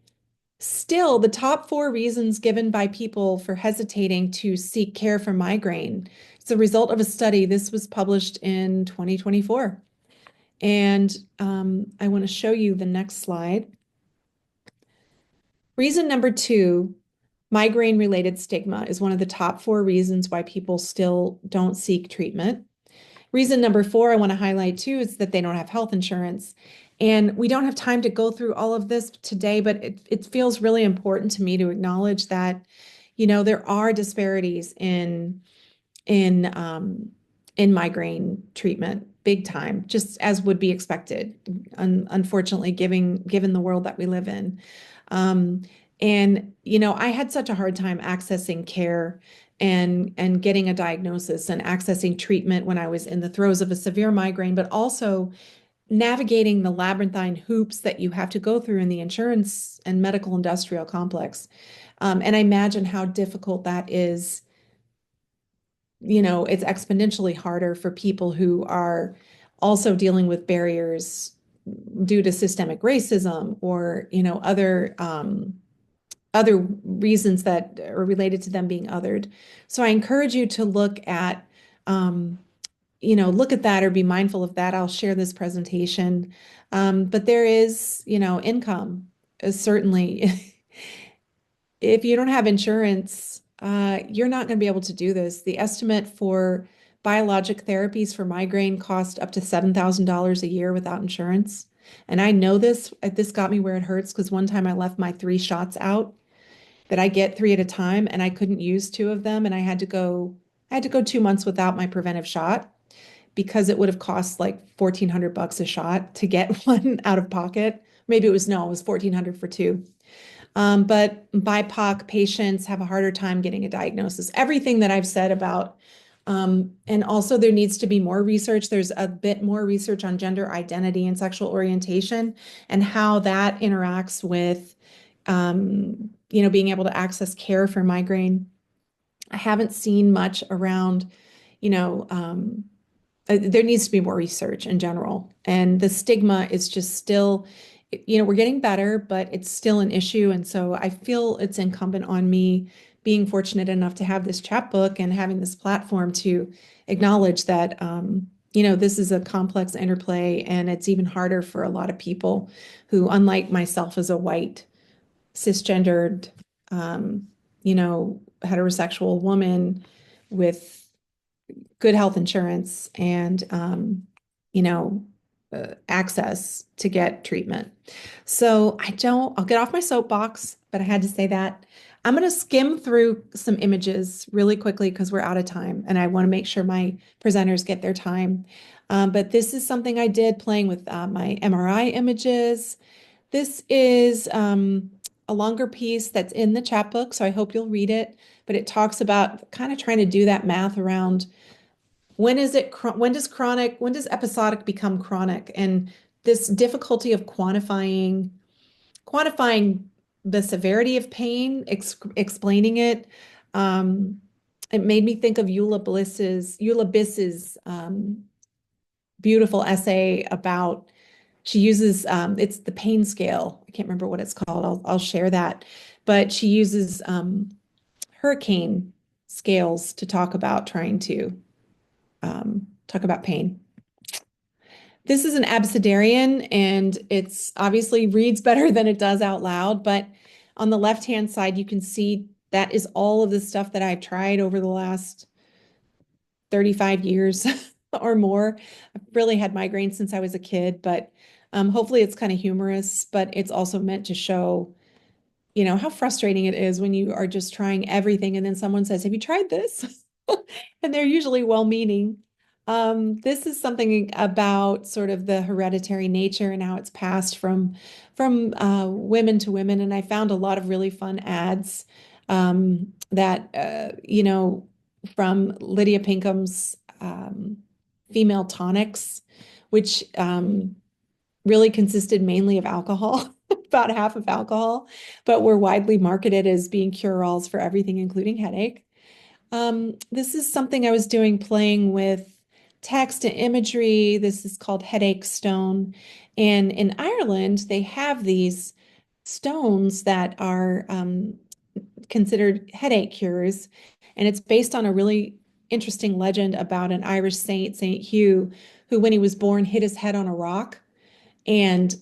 still, the top four reasons given by people for hesitating to seek care for migraine. It's a result of a study. This was published in 2024. And I want to show you the next slide. Reason number two, migraine-related stigma is one of the top four reasons why people still don't seek treatment. Reason number four I want to highlight too is that they don't have health insurance. And we don't have time to go through all of this today, but it feels really important to me to acknowledge that, there are disparities in migraine treatment, big time, just as would be expected, unfortunately, given the world that we live in. Um, and I had such a hard time accessing care and getting a diagnosis and accessing treatment when I was in the throes of a severe migraine, but also navigating the labyrinthine hoops that you have to go through in the insurance and medical industrial complex. And I imagine how difficult that is. It's exponentially harder for people who are also dealing with barriers due to systemic racism or, other reasons that are related to them being othered. So I encourage you to um, look at that or be mindful of that. I'll share this presentation. But there is, income is certainly, if you don't have insurance, you're not going to be able to do this. The estimate for biologic therapies for migraine cost up to $7,000 a year without insurance. And I know this got me where it hurts because one time I left my 3 shots out that I get 3 at a time, and I couldn't use 2 of them, and I had to go 2 months without my preventive shot because it would have cost like $1,400 a shot to get one out of pocket. Maybe it was no, it was $1,400 for 2. But BIPOC patients have a harder time getting a diagnosis. Everything that I've said about And also, there needs to be more research. There's a bit more research on gender identity and sexual orientation and how that interacts with, being able to access care for migraine. I haven't seen much around, you know, there needs to be more research in general. And the stigma is just still, we're getting better, but it's still an issue. And so I feel it's incumbent on me being fortunate enough to have this chapbook and having this platform to acknowledge that, this is a complex interplay and it's even harder for a lot of people who, unlike myself as a white, cisgendered, heterosexual woman with good health insurance and access to get treatment. So I'll get off my soapbox, but I had to say that. I'm going to skim through some images really quickly because we're out of time and I want to make sure my presenters get their time. But this is something I did playing with my MRI images. This is a longer piece that's in the chapbook, so I hope you'll read it. But it talks about kind of trying to do that math around when does episodic become chronic? And this difficulty of quantifying the severity of pain, explaining it. Um, it made me think of Eula Biss's beautiful essay about she uses it's the pain scale. I can't remember what it's called. I'll share that. But she uses hurricane scales to talk about trying to talk about pain. This is an abecedarian, and it's obviously reads better than it does out loud, but on the left-hand side, you can see that is all of the stuff that I've tried over the last 35 years or more. I've really had migraines since I was a kid, but hopefully it's kind of humorous, but it's also meant to show how frustrating it is when you are just trying everything and then someone says, "Have you tried this?" And they're usually well-meaning. This is something about sort of the hereditary nature and how it's passed from women to women. And I found a lot of really fun ads that from Lydia Pinkham's female tonics, which really consisted mainly of alcohol, about half of alcohol, but were widely marketed as being cure-alls for everything, including headache. This is something I was doing playing with text and imagery. This is called Headache Stone. And in Ireland, they have these stones that are considered headache cures. And it's based on a really interesting legend about an Irish saint, Saint Hugh, who, when he was born, hit his head on a rock and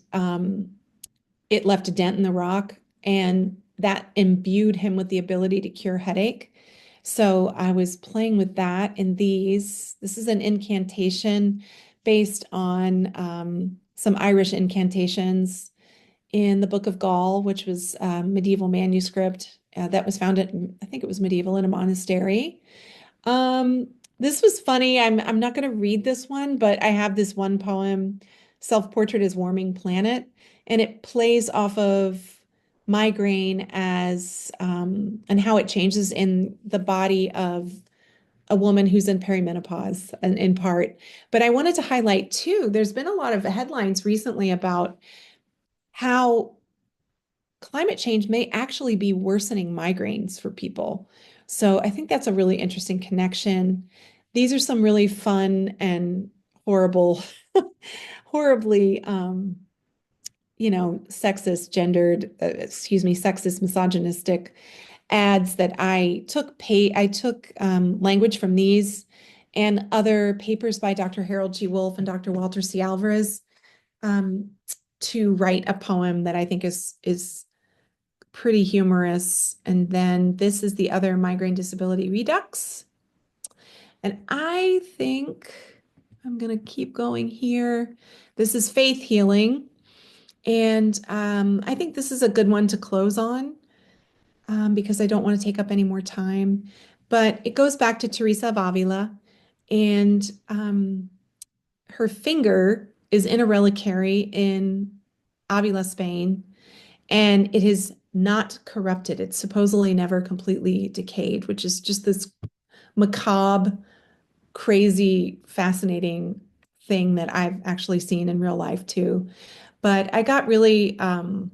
it left a dent in the rock. And that imbued him with the ability to cure headache. So I was playing with that in these. This is an incantation based on some Irish incantations in the Book of Gaul, which was a medieval manuscript that was found at, I think it was medieval, in a monastery. Um, this was funny. I'm not going to read this one, but I have this one poem, Self-Portrait as Warming Planet, and it plays off of migraine as and how it changes in the body of a woman who's in perimenopause and in part. But I wanted to highlight too, there's been a lot of headlines recently about how climate change may actually be worsening migraines for people. So I think that's a really interesting connection. These are some really fun and horrible, horribly sexist, sexist, misogynistic ads that I took language from these and other papers by Dr. Harold G. Wolf and Dr. Walter C. Alvarez um, to write a poem that I think is pretty humorous. And then this is the other migraine disability redux. And I think I'm going to keep going here. This is faith healing. And I think this is a good one to close on because I don't want to take up any more time. But it goes back to Teresa of Avila, and her finger is in a reliquary in Avila, Spain, and it is not corrupted. It's supposedly never completely decayed, which is just this macabre crazy, fascinating thing that I've actually seen in real life too. But I got really kind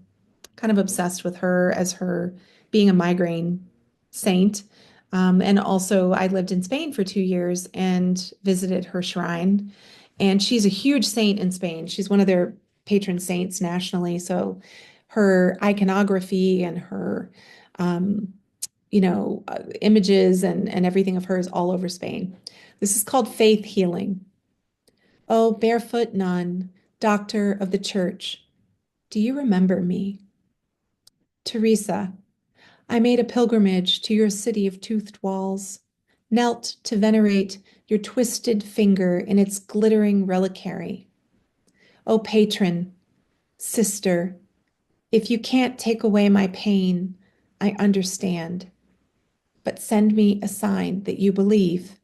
of obsessed with her as her being a migraine saint. And also, I lived in Spain for 2 years and visited her shrine. And she's a huge saint in Spain. She's one of their patron saints nationally. So her iconography and her, um, images and everything of her is all over Spain. This is called faith healing. Oh, barefoot nun, doctor of the church, do you remember me? Teresa, I made a pilgrimage to your city of toothed walls, knelt to venerate your twisted finger in its glittering reliquary. O patron, sister, if you can't take away my pain, I understand, but send me a sign that you believe.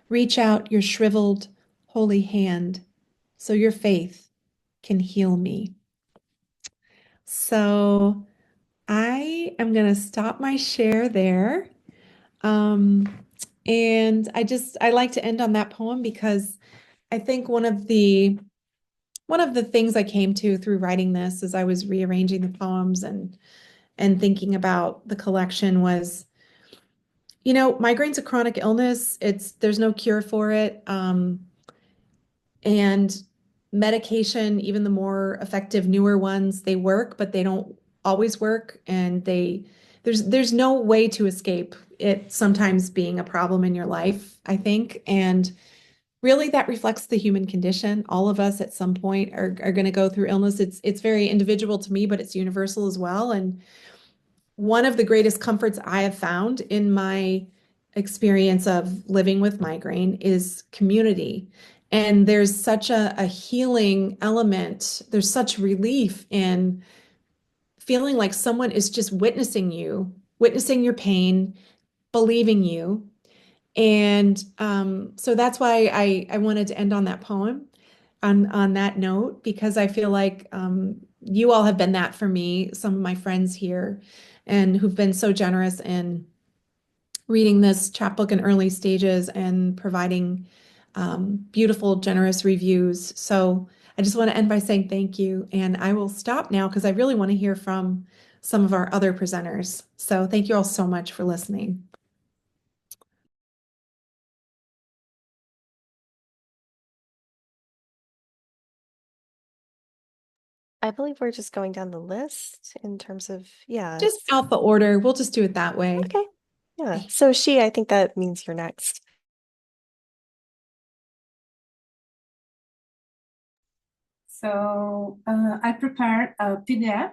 Reach out your shriveled, holy hand so your faith can heal me. So I am going to stop my share there. Um, and I like to end on that poem because I think one of the things I came to through writing this as I was rearranging the poems and thinking about the collection was, migraine's a chronic illness. There's no cure for it. And medication, even the more effective, newer ones, they work, but they don't always work. And there's no way to escape it sometimes being a problem in your life, I think. And really that reflects the human condition. All of us at some point are going to go through illness. It's very individual to me, but it's universal as well. And one of the greatest comforts I have found in my experience of living with migraine is community. And there's such a healing element. There's such relief in feeling like someone is just witnessing you, witnessing your pain, believing you. And so that's why I wanted to end on that poem, on that note, because I feel like you all have been that for me, some of my friends here, and who've been so generous in reading this chapbook in early stages and providing beautiful, generous reviews. So I just want to end by saying thank you. And I will stop now because I really want to hear from some of our other presenters. So thank you all so much for listening. I believe we're just going down the list in terms of, yeah. Just alpha order. We'll just do it that way. Okay. Yeah. So she, I think that means you're next. So I prepared a PDF.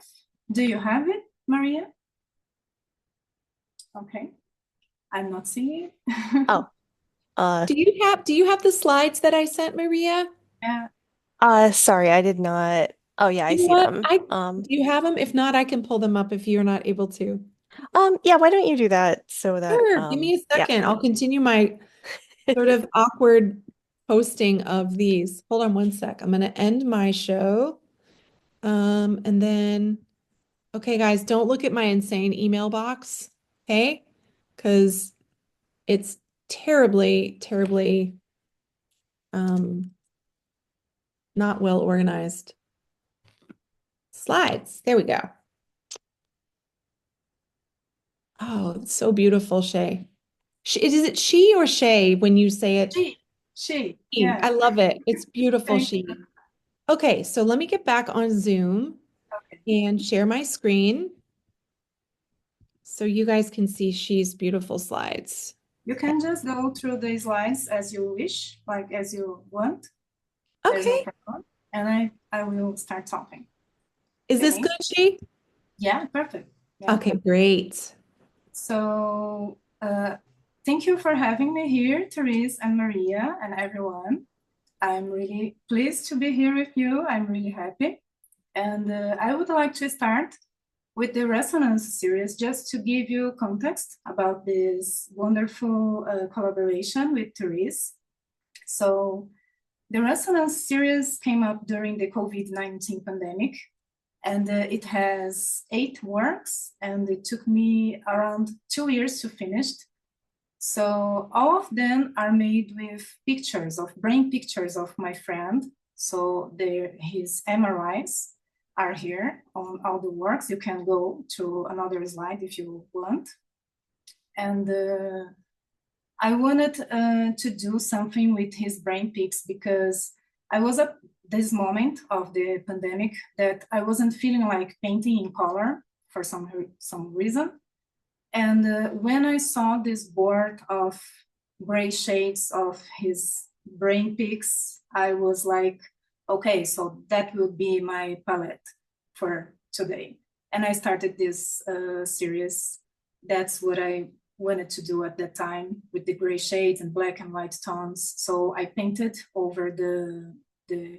Do you have it, Maria? Okay. I'm not seeing it. Oh, Do you have the slides that I sent, Maria? Yeah. sorry, I did not. Oh yeah, I You know see what? them. Do you have them? If not, I can pull them up if you're not able to. Yeah, why don't you do that so that, Sure. Give me a yeah. second. I'll continue my sort of awkward posting of these. Hold on one sec. I'm going to end my show. And then, okay, guys, don't look at my insane email box. Okay? Because it's terribly, terribly um, not well organized. Slides. There we go. Oh, it's so beautiful, Shay. Is it she or Shay when you say it? She, She. yeah. I love it. It's beautiful, Thank she. Okay, so let me get back on Zoom Okay. and share my screen so you guys can see she's beautiful slides. You can just go through the slides as you wish, like as you want. There's no Okay. problem. And I will start talking. Is this Okay? good, she? Yeah, perfect. Yeah. Okay, great. So thank you for having me here, Therese and Maria and everyone. I'm really pleased to be here with you. I'm really happy. And I would like to start with the Resonance series just to give you context about this wonderful collaboration with Therese. So the Resonance series came up during the COVID-19 pandemic, and it has 8 works, and it took me around 2 years to finish. So all of them are made with pictures of brain pictures of my friend. So his MRIs are here on all the works. You can go to another slide if you want. And I wanted to do something with his brain pics because I was at this moment of the pandemic that I wasn't feeling like painting in color for some reason. And when I saw this board of gray shades of his brain pics, I was like, okay, so that will be my palette for today. And I started this series. That's what I wanted to do at that time with the gray shades and black and white tones. So I painted over the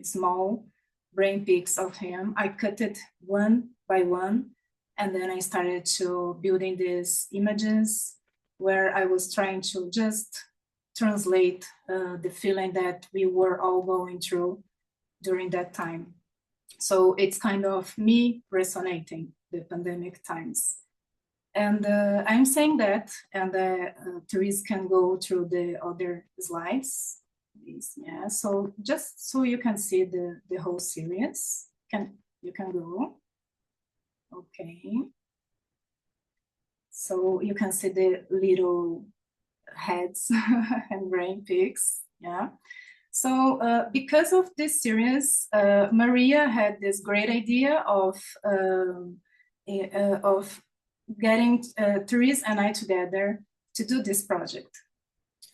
small brain pics of him. I cut it one by one. And then I started to building these images where I was trying to just translate the feeling that we were all going through during that time. So it's kind of me resonating the pandemic times. And I'm saying that, and Therese can go through the other slides. Yeah, so just so you can see the whole series, you can go. Okay. So you can see the little heads and brain pics, yeah. So because of this series, Maria had this great idea of getting Therese and I together to do this project.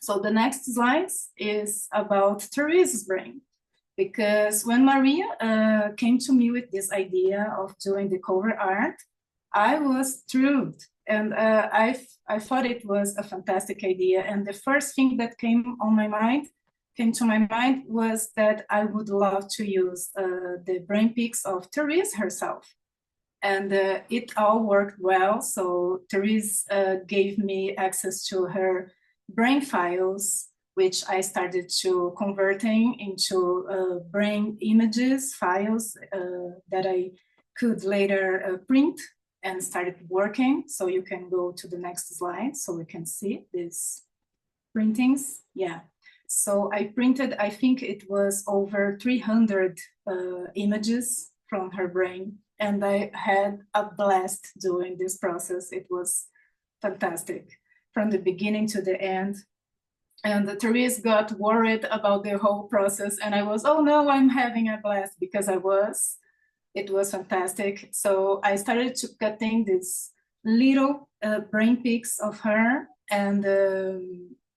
So the next slide is about Therese's brain. Because when Maria came to me with this idea of doing the cover art, I was thrilled. And I thought it was a fantastic idea. And the first thing that came to my mind was that I would love to use the brain pics of Therese herself. And it all worked well. So Therese gave me access to her brain files, which I started to converting into brain images, files that I could later print and started working. So you can go to the next slide so we can see these printings. Yeah. So I printed, I think it was over 300 images from her brain. And I had a blast doing this process. It was fantastic from the beginning to the end. And Therese got worried about the whole process. And I was, oh no, I'm having a blast because I was. It was fantastic. So I started to cutting these little brain pics of her. And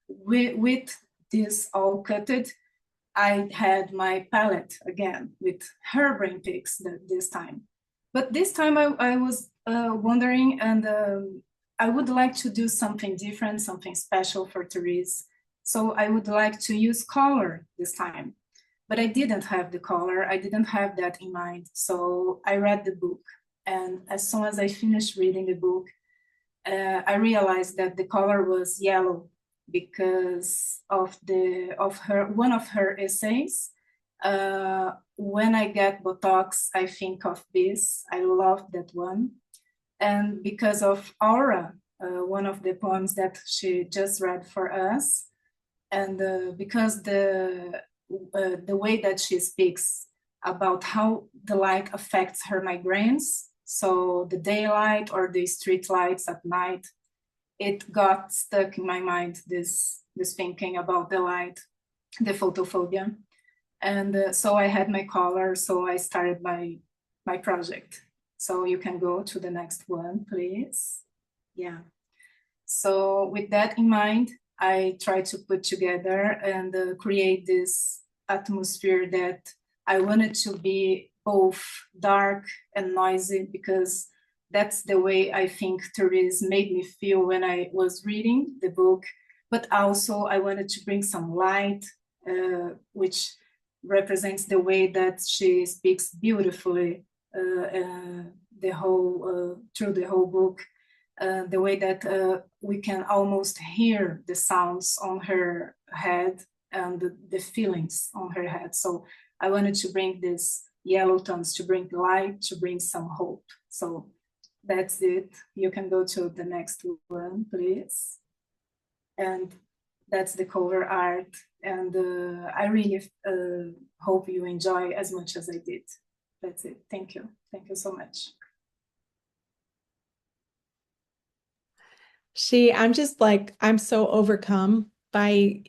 with this all cutted, I had my palette again with her brain pics this time. But this time I was wondering, and I would like to do something different, something special for Therese. So I would like to use color this time. But I didn't have the color. I didn't have that in mind. So I read the book. And as soon as I finished reading the book, I realized that the color was yellow because of one of her essays. When I get Botox, I think of this. I love that one. And because of Aura, one of the poems that she just read for us, and because the way that she speaks about how the light affects her migraines, so the daylight or the street lights at night, it got stuck in my mind, this thinking about the light, the photophobia. And so I had my color, so I started my project. So you can go to the next one, please. Yeah. So with that in mind, I tried to put together and create this atmosphere that I wanted to be both dark and noisy, because that's the way I think Therese made me feel when I was reading the book. But also I wanted to bring some light, which represents the way that she speaks beautifully through the whole book. The way that we can almost hear the sounds on her head and the feelings on her head. So I wanted to bring this yellow tones, to bring light, to bring some hope. So that's it. You can go to the next one, please. And that's the cover art. And I really hope you enjoy as much as I did. That's it. Thank you. Thank you so much. I'm just like, I'm so overcome by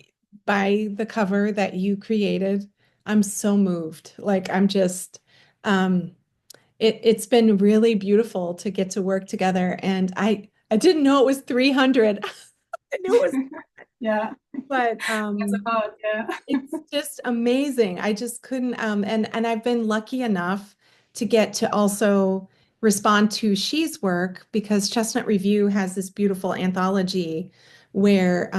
the cover that you created. I'm so moved. Like I'm just it's been really beautiful to get to work together. And I didn't know it was 300. I knew it was, Yeah, but that's about, yeah. it's just amazing. I just couldn't and I've been lucky enough to get to also respond to She's work because Chestnut Review has this beautiful anthology where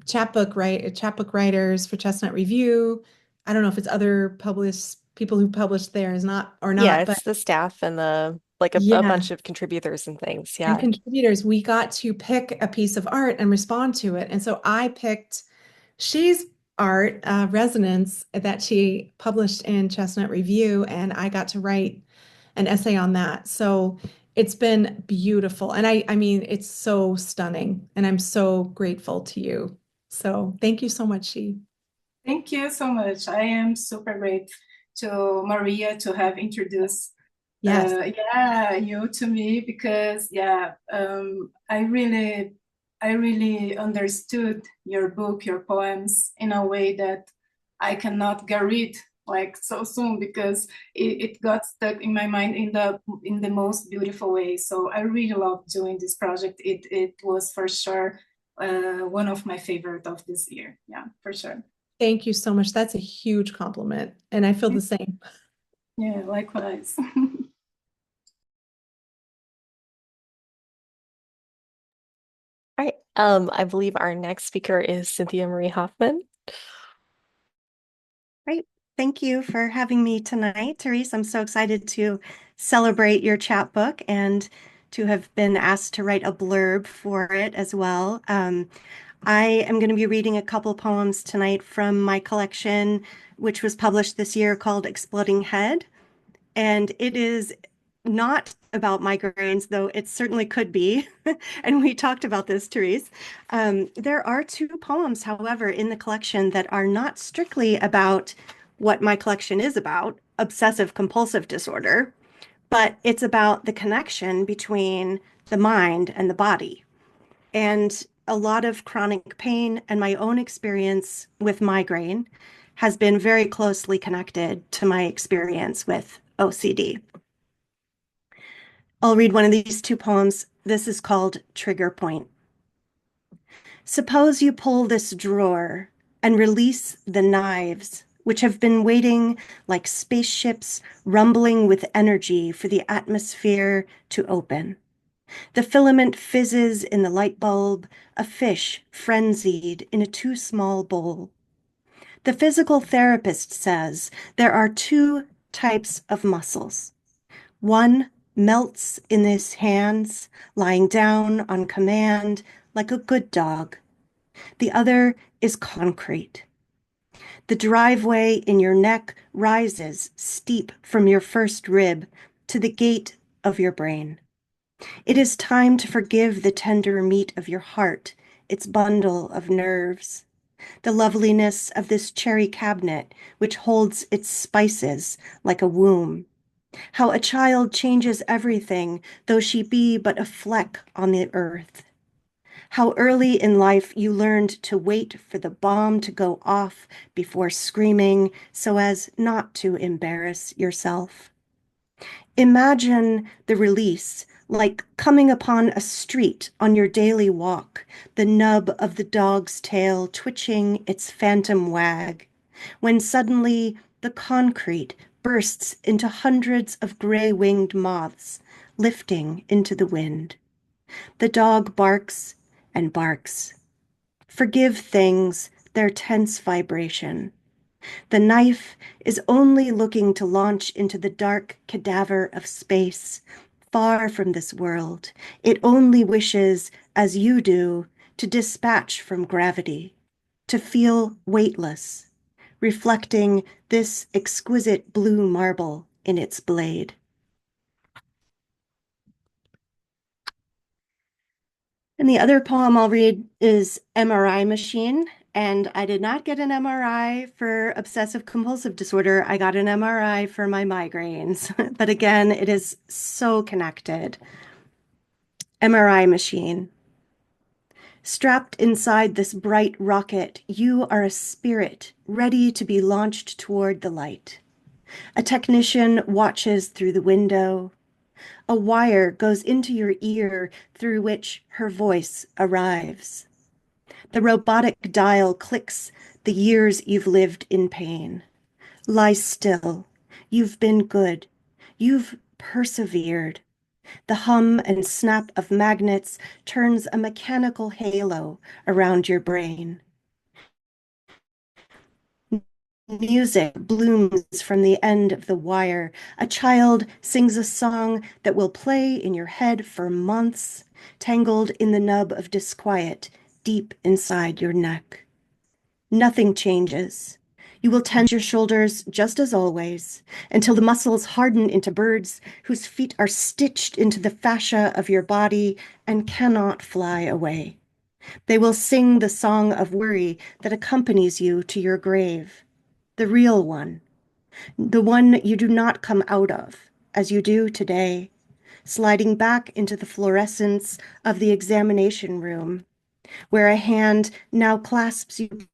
chapbook writers for Chestnut Review, I don't know if it's other published people who published there is not or Yeah, not, but it's the staff and the like a yeah, bunch of contributors and things. and Yeah. contributors, we got to pick a piece of art and respond to it. And so I picked She's art, Resonance, that she published in Chestnut Review, and I got to write an essay on that. So it's been beautiful. And I mean, it's so stunning, and I'm so grateful to you. So thank you so much, She. Thank you so much. I am super grateful to Maria to have introduced Yes. yeah, you to me because yeah, I really understood your book, your poems in a way that I cannot get rid like so soon because it got stuck in my mind in the most beautiful way. So I really love doing this project. It was for sure one of my favorite of this year. Yeah, for sure. Thank you so much. That's a huge compliment. And I feel the same. Yeah, likewise. All right. I believe our next speaker is Cynthia Marie Hoffman. Great. Thank you for having me tonight, Therese. I'm so excited to celebrate your chapbook and to have been asked to write a blurb for it as well. I am going to be reading a couple poems tonight from my collection, which was published this year called Exploding Head. And it is not about migraines, though it certainly could be. And we talked about this, Therese. There are two poems, however, in the collection that are not strictly about what my collection is about, obsessive compulsive disorder, but it's about the connection between the mind and the body. And a lot of chronic pain and my own experience with migraine has been very closely connected to my experience with OCD. I'll read one of these two poems. This is called Trigger Point. Suppose you pull this drawer and release the knives, which have been waiting like spaceships rumbling with energy for the atmosphere to open. The filament fizzes in the light bulb, a fish frenzied in a too small bowl. The physical therapist says there are two types of muscles. One melts in his hands, lying down on command like a good dog. The other is concrete. The driveway in your neck rises steep from your first rib to the gate of your brain. It is time to forgive the tender meat of your heart, its bundle of nerves, the loveliness of this cherry cabinet which holds its spices like a womb. How a child changes everything, though she be but a fleck on the earth. How early in life you learned to wait for the bomb to go off before screaming so as not to embarrass yourself. Imagine the release, like coming upon a street on your daily walk, the nub of the dog's tail twitching its phantom wag, when suddenly the concrete bursts into hundreds of gray-winged moths, lifting into the wind. The dog barks and barks. Forgive things, their tense vibration. The knife is only looking to launch into the dark cadaver of space, far from this world. It only wishes, as you do, to dispatch from gravity, to feel weightless, reflecting this exquisite blue marble in its blade. And the other poem I'll read is MRI Machine. And I did not get an MRI for obsessive compulsive disorder. I got an MRI for my migraines. But again, it is so connected. MRI Machine. Strapped inside this bright rocket, you are a spirit ready to be launched toward the light. A technician watches through the window. A wire goes into your ear through which her voice arrives. The robotic dial clicks the years you've lived in pain. Lie still. You've been good. You've persevered. The hum and snap of magnets turns a mechanical halo around your brain. Music blooms from the end of the wire. A child sings a song that will play in your head for months, tangled in the nub of disquiet deep inside your neck. Nothing changes. You will tense your shoulders just as always, until the muscles harden into birds whose feet are stitched into the fascia of your body and cannot fly away. They will sing the song of worry that accompanies you to your grave. The real one, the one you do not come out of, as you do today, sliding back into the fluorescence of the examination room, where a hand now clasps you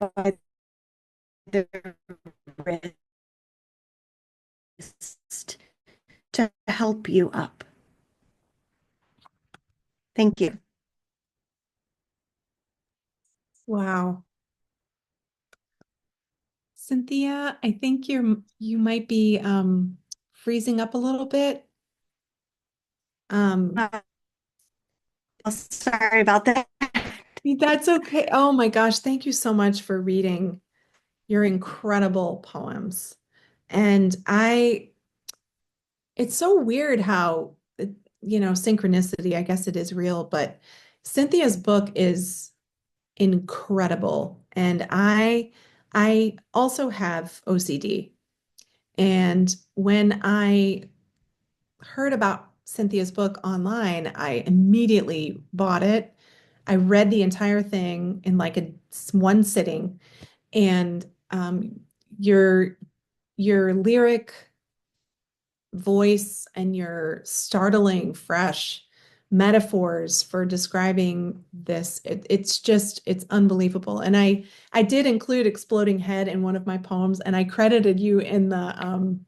by the wrist to help you up. Thank you. Wow. Cynthia, I think you might be freezing up a little bit. Sorry about that. That's okay. Oh my gosh, thank you so much for reading your incredible poems. And it's so weird how, synchronicity, I guess it is real, but Cynthia's book is incredible. And I also have OCD. And when I heard about Cynthia's book online, I immediately bought it. I read the entire thing in like one sitting, and your lyric voice and your startling, fresh metaphors for describing this, it's unbelievable. And I did include exploding head in one of my poems, and I credited you in the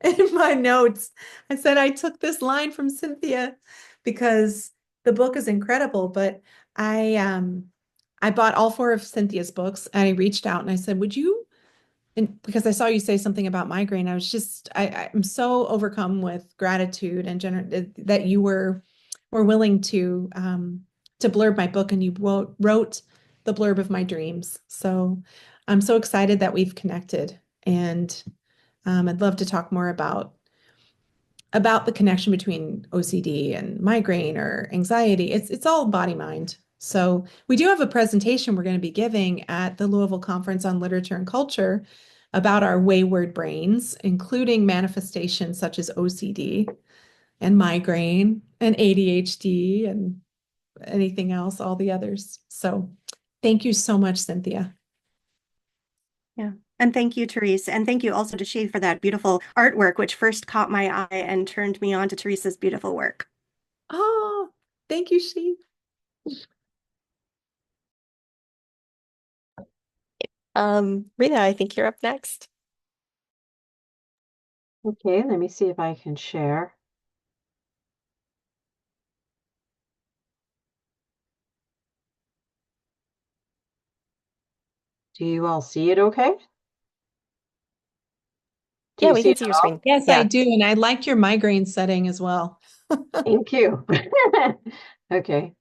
in my notes. I said I took this line from Cynthia because the book is incredible, but I bought all four of Cynthia's books, and I reached out and I said, would you, and because I saw you say something about migraine, I was just I'm so overcome with gratitude and that you were willing to blurb my book, and you wrote the blurb of my dreams. So I'm so excited that we've connected, and I'd love to talk more about the connection between OCD and migraine or anxiety. It's all body mind. So we do have a presentation we're going to be giving at the Louisville Conference on Literature and Culture about our wayward brains, including manifestations such as OCD and migraine and ADHD and anything else, all the others. So thank you so much, Cynthia. Yeah. And thank you, Therese. And thank you also to Shay for that beautiful artwork, which first caught my eye and turned me on to Therese's beautiful work. Oh, thank you, She. Rita, I think you're up next. Okay, let me see if I can share. Do you all see it okay? Do Yeah, you we see can it see at your all? screen. Yes, I Yeah. do. And I like your migraine setting as well. Thank you. Okay.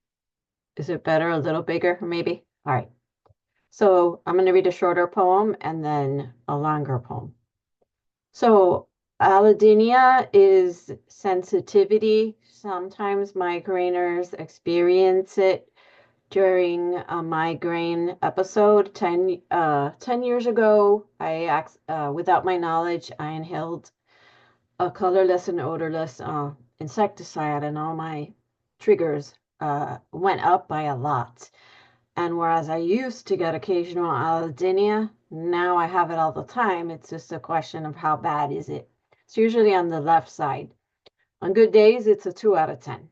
Is it better, a little bigger, maybe? All right. So I'm going to read a shorter poem and then a longer poem. So allodynia is sensitivity. Sometimes migraineurs experience it during a migraine episode. 10 years ago, without my knowledge, I inhaled a colorless and odorless insecticide, and all my triggers went up by a lot. And whereas I used to get occasional allodynia, now I have it all the time. It's just a question of how bad is it. It's usually on the left side. On good days, it's a 2 out of 10.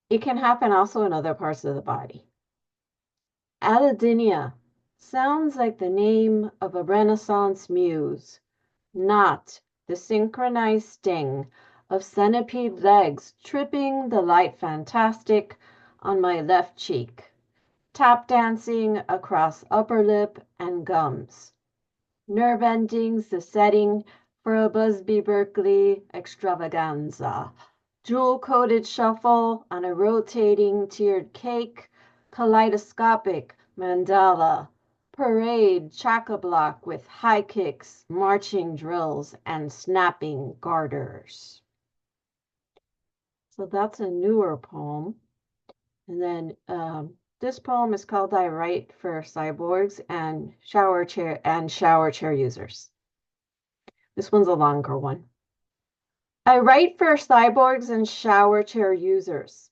It can happen also in other parts of the body. Allodynia sounds like the name of a Renaissance muse, not the synchronized sting of centipede legs tripping the light fantastic on my left cheek, tap dancing across upper lip and gums. Nerve endings, the setting for a Busby Berkeley extravaganza. Jewel-coated shuffle on a rotating tiered cake, kaleidoscopic mandala, parade chock-a-block with high kicks, marching drills, and snapping garters. So that's a newer poem. And then this poem is called I Write for Cyborgs and Shower Chair Users. This one's a longer one. I write for cyborgs and shower chair users.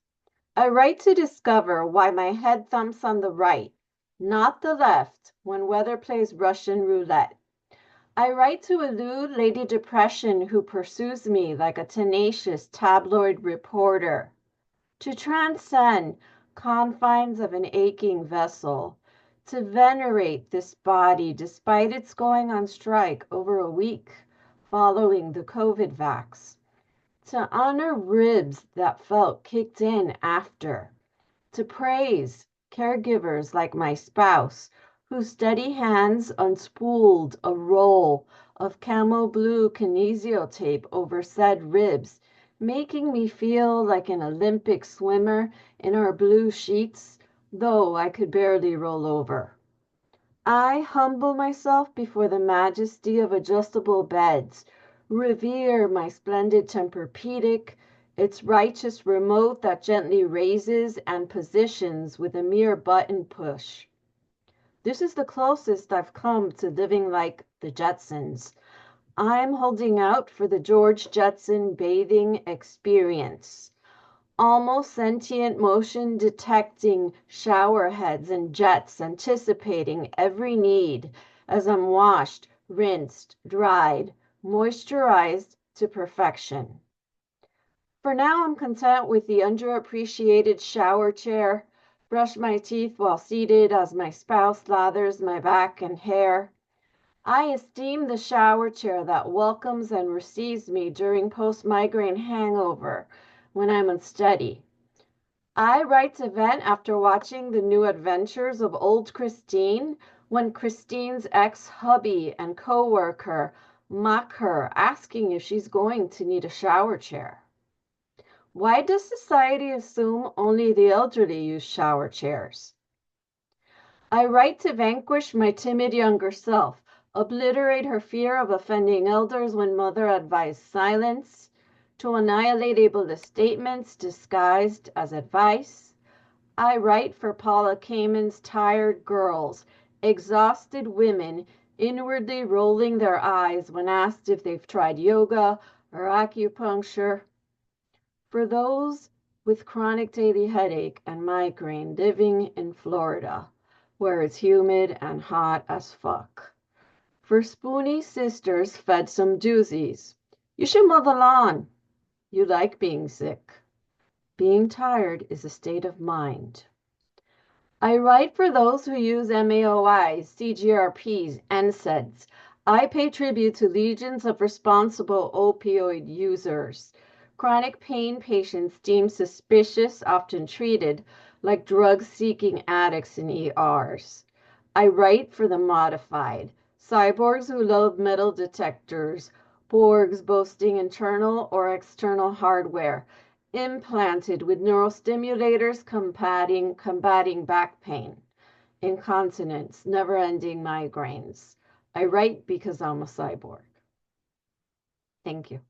I write to discover why my head thumps on the right, not the left, when weather plays Russian roulette. I write to elude Lady Depression who pursues me like a tenacious tabloid reporter. To transcend confines of an aching vessel, to venerate this body despite its going on strike over a week following the COVID vax, to honor ribs that felt kicked in after, to praise caregivers like my spouse whose steady hands unspooled a roll of camo blue kinesio tape over said ribs, making me feel like an Olympic swimmer in our blue sheets, though I could barely roll over. I humble myself before the majesty of adjustable beds, revere my splendid Tempur-Pedic, its righteous remote that gently raises and positions with a mere button push. This is the closest I've come to living like the Jetsons. I'm holding out for the George Jetson bathing experience. Almost sentient motion detecting shower heads and jets anticipating every need as I'm washed, rinsed, dried, moisturized to perfection. For now, I'm content with the underappreciated shower chair, brush my teeth while seated as my spouse lathers my back and hair. I esteem the shower chair that welcomes and receives me during post-migraine hangover when I'm unsteady. I write to vent after watching the new adventures of old Christine when Christine's ex-hubby and co-worker mock her, asking if she's going to need a shower chair. Why does society assume only the elderly use shower chairs? I write to vanquish my timid younger self, obliterate her fear of offending elders when mother advised silence, to annihilate ableist statements disguised as advice. I write for Paula Kamen's tired girls, exhausted women inwardly rolling their eyes when asked if they've tried yoga or acupuncture. For those with chronic daily headache and migraine living in Florida, where it's humid and hot as fuck. For spoony sisters fed some doozies. You should mow the lawn. You like being sick. Being tired is a state of mind. I write for those who use MAOIs, CGRPs, NSAIDs. I pay tribute to legions of responsible opioid users. Chronic pain patients deemed suspicious, often treated like drug-seeking addicts in ERs. I write for the modified, cyborgs who love metal detectors, Borgs boasting internal or external hardware, implanted with neurostimulators combating back pain, incontinence, never-ending migraines. I write because I'm a cyborg. Thank you.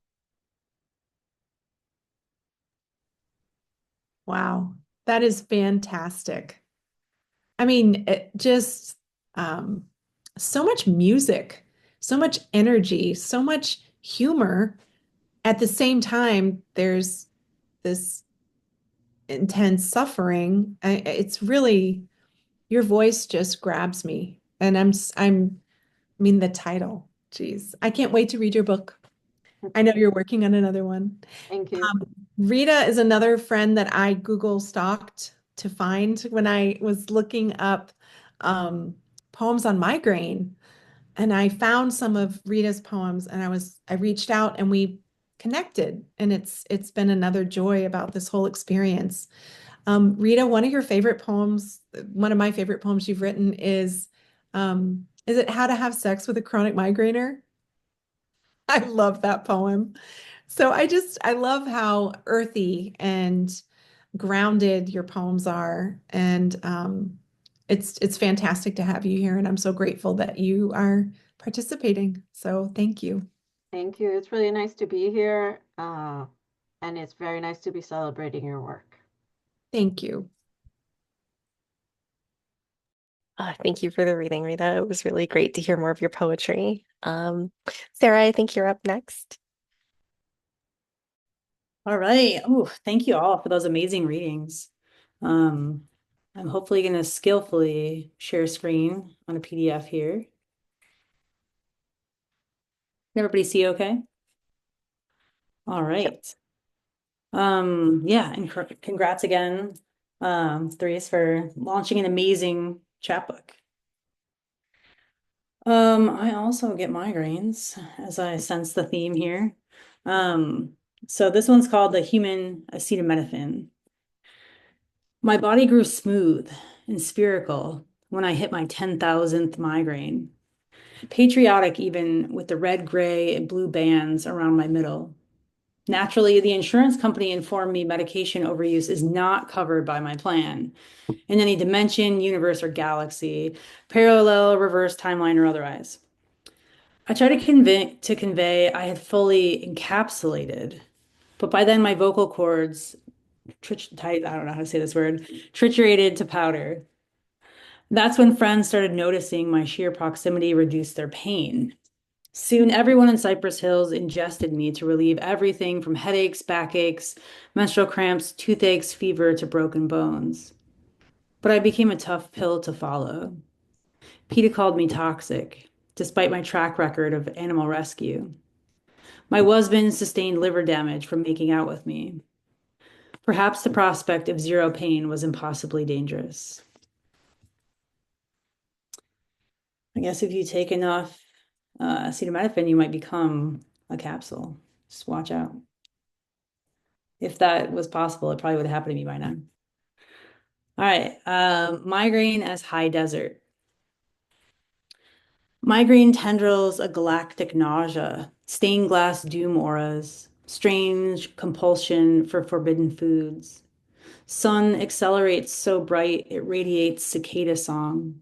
Wow, that is fantastic. I mean, it just so much music, so much energy, so much humor. At the same time, there's this intense suffering. It's really, your voice just grabs me. And I mean, the title, geez, I can't wait to read your book. I know you're working on another one. Thank you. Rita is another friend that I Google stalked to find when I was looking up um, poems on migraine. And I found some of Rita's poems and I reached out and we connected. And it's been another joy about this whole experience. Rita, one of your favorite poems, one of my favorite poems you've written is it How to Have Sex with a Chronic Migraineur? I love that poem. So I love how earthy and grounded your poems are. And it's fantastic to have you here. And I'm so grateful that you are participating. So thank you. Thank you. It's really nice to be here. And it's very nice to be celebrating your work. Thank you. Thank you for the reading, Rita. It was really great to hear more of your poetry. Sarah, I think you're up next. All right. Oh, thank you all for those amazing readings. I'm hopefully going to skillfully share screen on a PDF here. Can everybody see okay? All right. Yeah, and congrats again, Therese, for launching an amazing chapbook. I also get migraines, as I sense the theme here. So this one's called the human acetaminophen. My body grew smooth and spherical when I hit my 10,000th migraine. Patriotic even with the red, gray, and blue bands around my middle. Naturally, the insurance company informed me medication overuse is not covered by my plan in any dimension, universe, or galaxy, parallel, reverse, timeline, or otherwise. I tried to convey I had fully encapsulated, but by then my vocal cords, I don't know how to say this word, triturated to powder. That's when friends started noticing my sheer proximity reduced their pain. Soon, everyone in Cypress Hills ingested me to relieve everything from headaches, backaches, menstrual cramps, toothaches, fever, to broken bones. But I became a tough pill to follow. PETA called me toxic, despite my track record of animal rescue. My husband sustained liver damage from making out with me. Perhaps the prospect of zero pain was impossibly dangerous. I guess if you take enough acetaminophen, you might become a capsule. Just watch out. If that was possible, it probably would have happened to me by now. All right, migraine as high desert. Migraine tendrils a galactic nausea, stained glass doom auras, strange compulsion for forbidden foods. Sun accelerates so bright it radiates cicada song.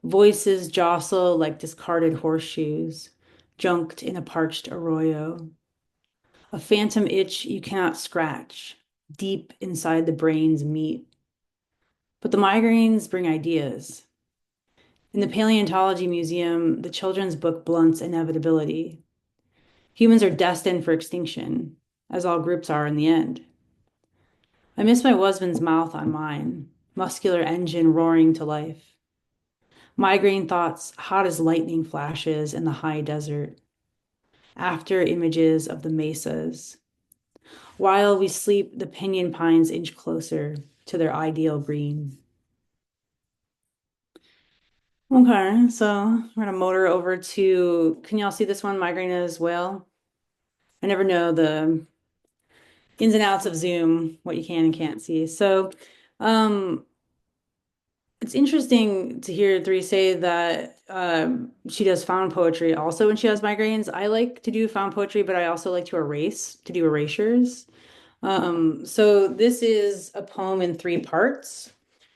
Voices jostle like discarded horseshoes, junked in a parched arroyo. A phantom itch you cannot scratch, deep inside the brain's meat. But the migraines bring ideas. In the Paleontology Museum, the children's book blunts inevitability. Humans are destined for extinction, as all groups are in the end. I miss my husband's mouth on mine, muscular engine roaring to life. Migraine thoughts hot as lightning flashes in the high desert. After images of the mesas. While we sleep, the pinyon pines inch closer to their ideal green. Okay, so we're gonna motor over to, can y'all see this one, migraine as well? I never know the ins and outs of Zoom, what you can and can't see. So it's interesting to hear Therese say that she does found poetry also when she has migraines. I like to do found poetry, but I also like to do erasures. So this is a poem in 3 parts.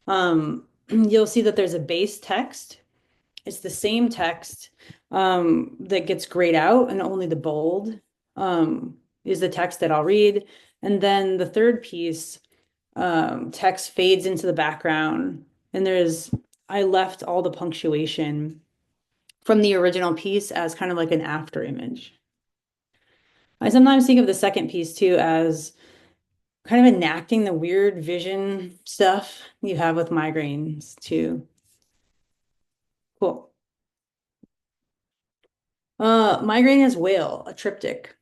You'll see that there's a base text. It's the same text that gets grayed out, and only the bold is the text that I'll read. And then the third piece, text fades into the background, and I left all the punctuation from the original piece as kind of like an after image. I sometimes think of the second piece too as kind of enacting the weird vision stuff you have with migraines too. Cool. Migraine as whale, a triptych.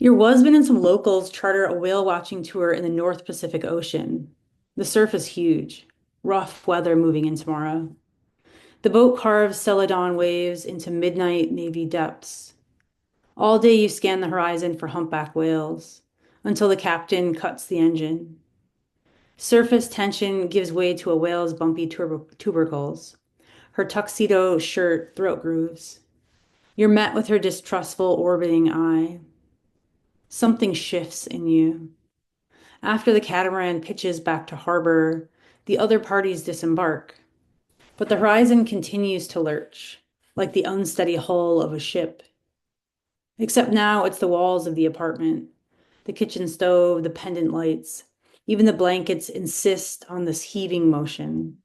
Your husband and some locals charter a whale watching tour in the North Pacific Ocean. The surf is huge. Rough weather moving in tomorrow. The boat carves Celadon waves into midnight navy depths. All day you scan the horizon for humpback whales until the captain cuts the engine. Surface tension gives way to a whale's bumpy tubercles. Her tuxedo shirt throat grooves. You're met with her distrustful, orbiting eye. Something shifts in you. After the catamaran pitches back to harbor, the other parties disembark. But the horizon continues to lurch, like the unsteady hull of a ship. Except now it's the walls of the apartment, the kitchen stove, the pendant lights. Even the blankets insist on this heaving motion.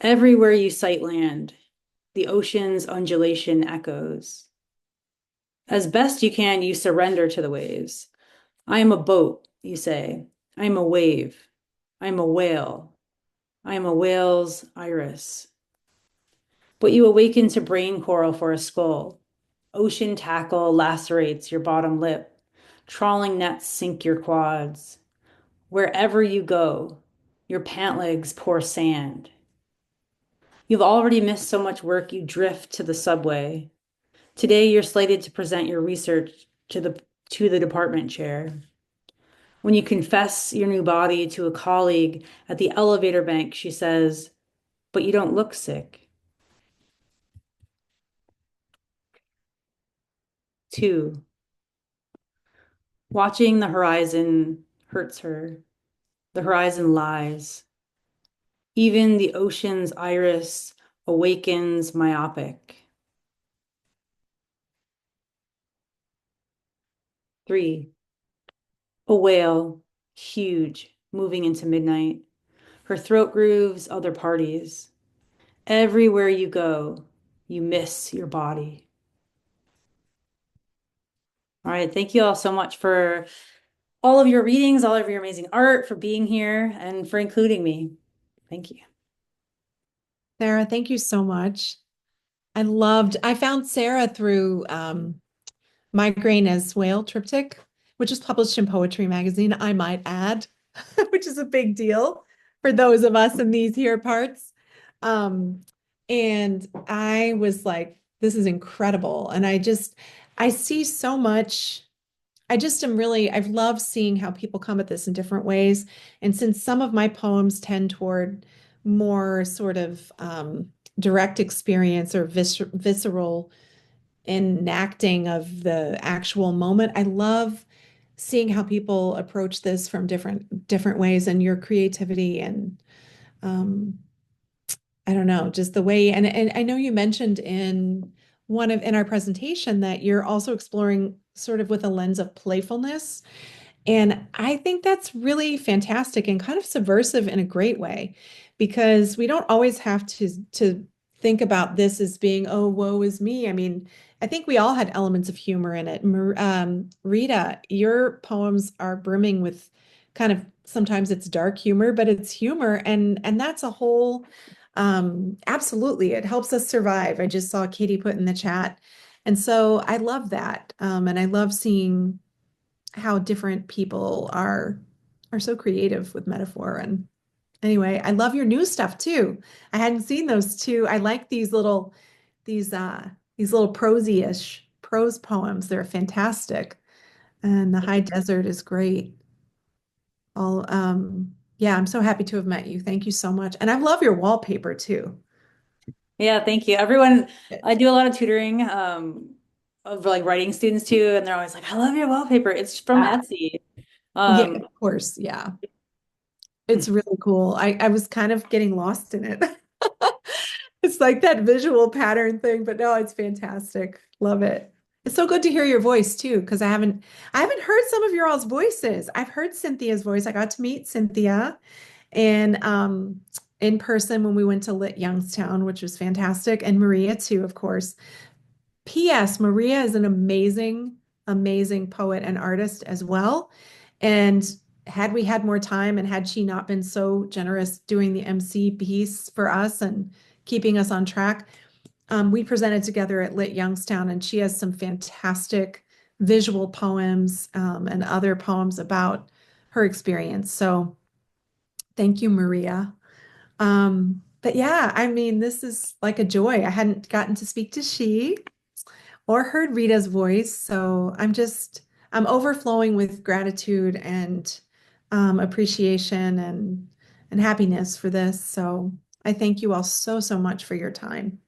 Everywhere you sight land, the ocean's undulation echoes. As best you can, you surrender to the waves. I am a boat, you say. I am a wave. I am a whale. I am a whale's iris. But you awaken to brain coral for a skull. Ocean tackle lacerates your bottom lip. Trawling nets sink your quads. Wherever you go, your pant legs pour sand. You've already missed so much work you drift to the subway. Today you're slated to present your research to the department chair. When you confess your new body to a colleague at the elevator bank, she says, "But you don't look sick." 2. Watching the horizon hurts her. The horizon lies. Even the ocean's iris awakens myopic. 3. A whale, huge, moving into midnight. Her throat grooves other parties. Everywhere you go, you miss your body. All right, thank you all so much for all of your readings, all of your amazing art, for being here, and for including me. Thank you. Sarah, thank you so much. I found Sarah through Migraine as Whale Triptych, which is published in Poetry Magazine, I might add, which is a big deal for those of us in these here parts. And I was like, this is incredible. And I see so much. I've loved seeing how people come at this in different ways. And since some of my poems tend toward more sort of direct experience or visceral enacting of the actual moment, I love seeing how people approach this from different ways, and your creativity and um, I don't know, just the way, and I know you mentioned in our presentation that you're also exploring sort of with a lens of playfulness. And I think that's really fantastic and kind of subversive in a great way, because we don't always have to think about this as being, oh, woe is me. I mean, I think we all had elements of humor in it. Rita, your poems are brimming with kind of, sometimes it's dark humor, but it's humor, and that's a whole absolutely, it helps us survive. I just saw Katie put in the chat. And so I love that. And I love seeing how different people are so creative with metaphor. And anyway, I love your new stuff too. I hadn't seen those too. I like these little prosy-ish prose poems. They're fantastic. And the high desert is great. All yeah, I'm so happy to have met you. Thank you so much. And I love your wallpaper too. Yeah, thank you. Everyone, I do a lot of tutoring of like writing students too, and they're always like, I love your wallpaper. It's from Etsy. Yeah, of course. Yeah. It's really cool. I was kind of getting lost in it. It's like that visual pattern thing, but no, it's fantastic. Love it. It's so good to hear your voice too, because I haven't heard some of your all's voices. I've heard Cynthia's voice. I got to meet Cynthia and in person when we went to Lit Youngstown, which was fantastic, and Maria too, of course. P.S. Maria is an amazing, amazing poet and artist as well. And had we had more time and had she not been so generous doing the MC piece for us and keeping us on track, we presented together at Lit Youngstown, and she has some fantastic visual poems and other poems about her experience. So thank you, Maria. But yeah, I mean, this is like a joy. I hadn't gotten to speak to she or heard Rita's voice. So I'm overflowing with gratitude and appreciation and happiness for this. So I thank you all so, so much for your time.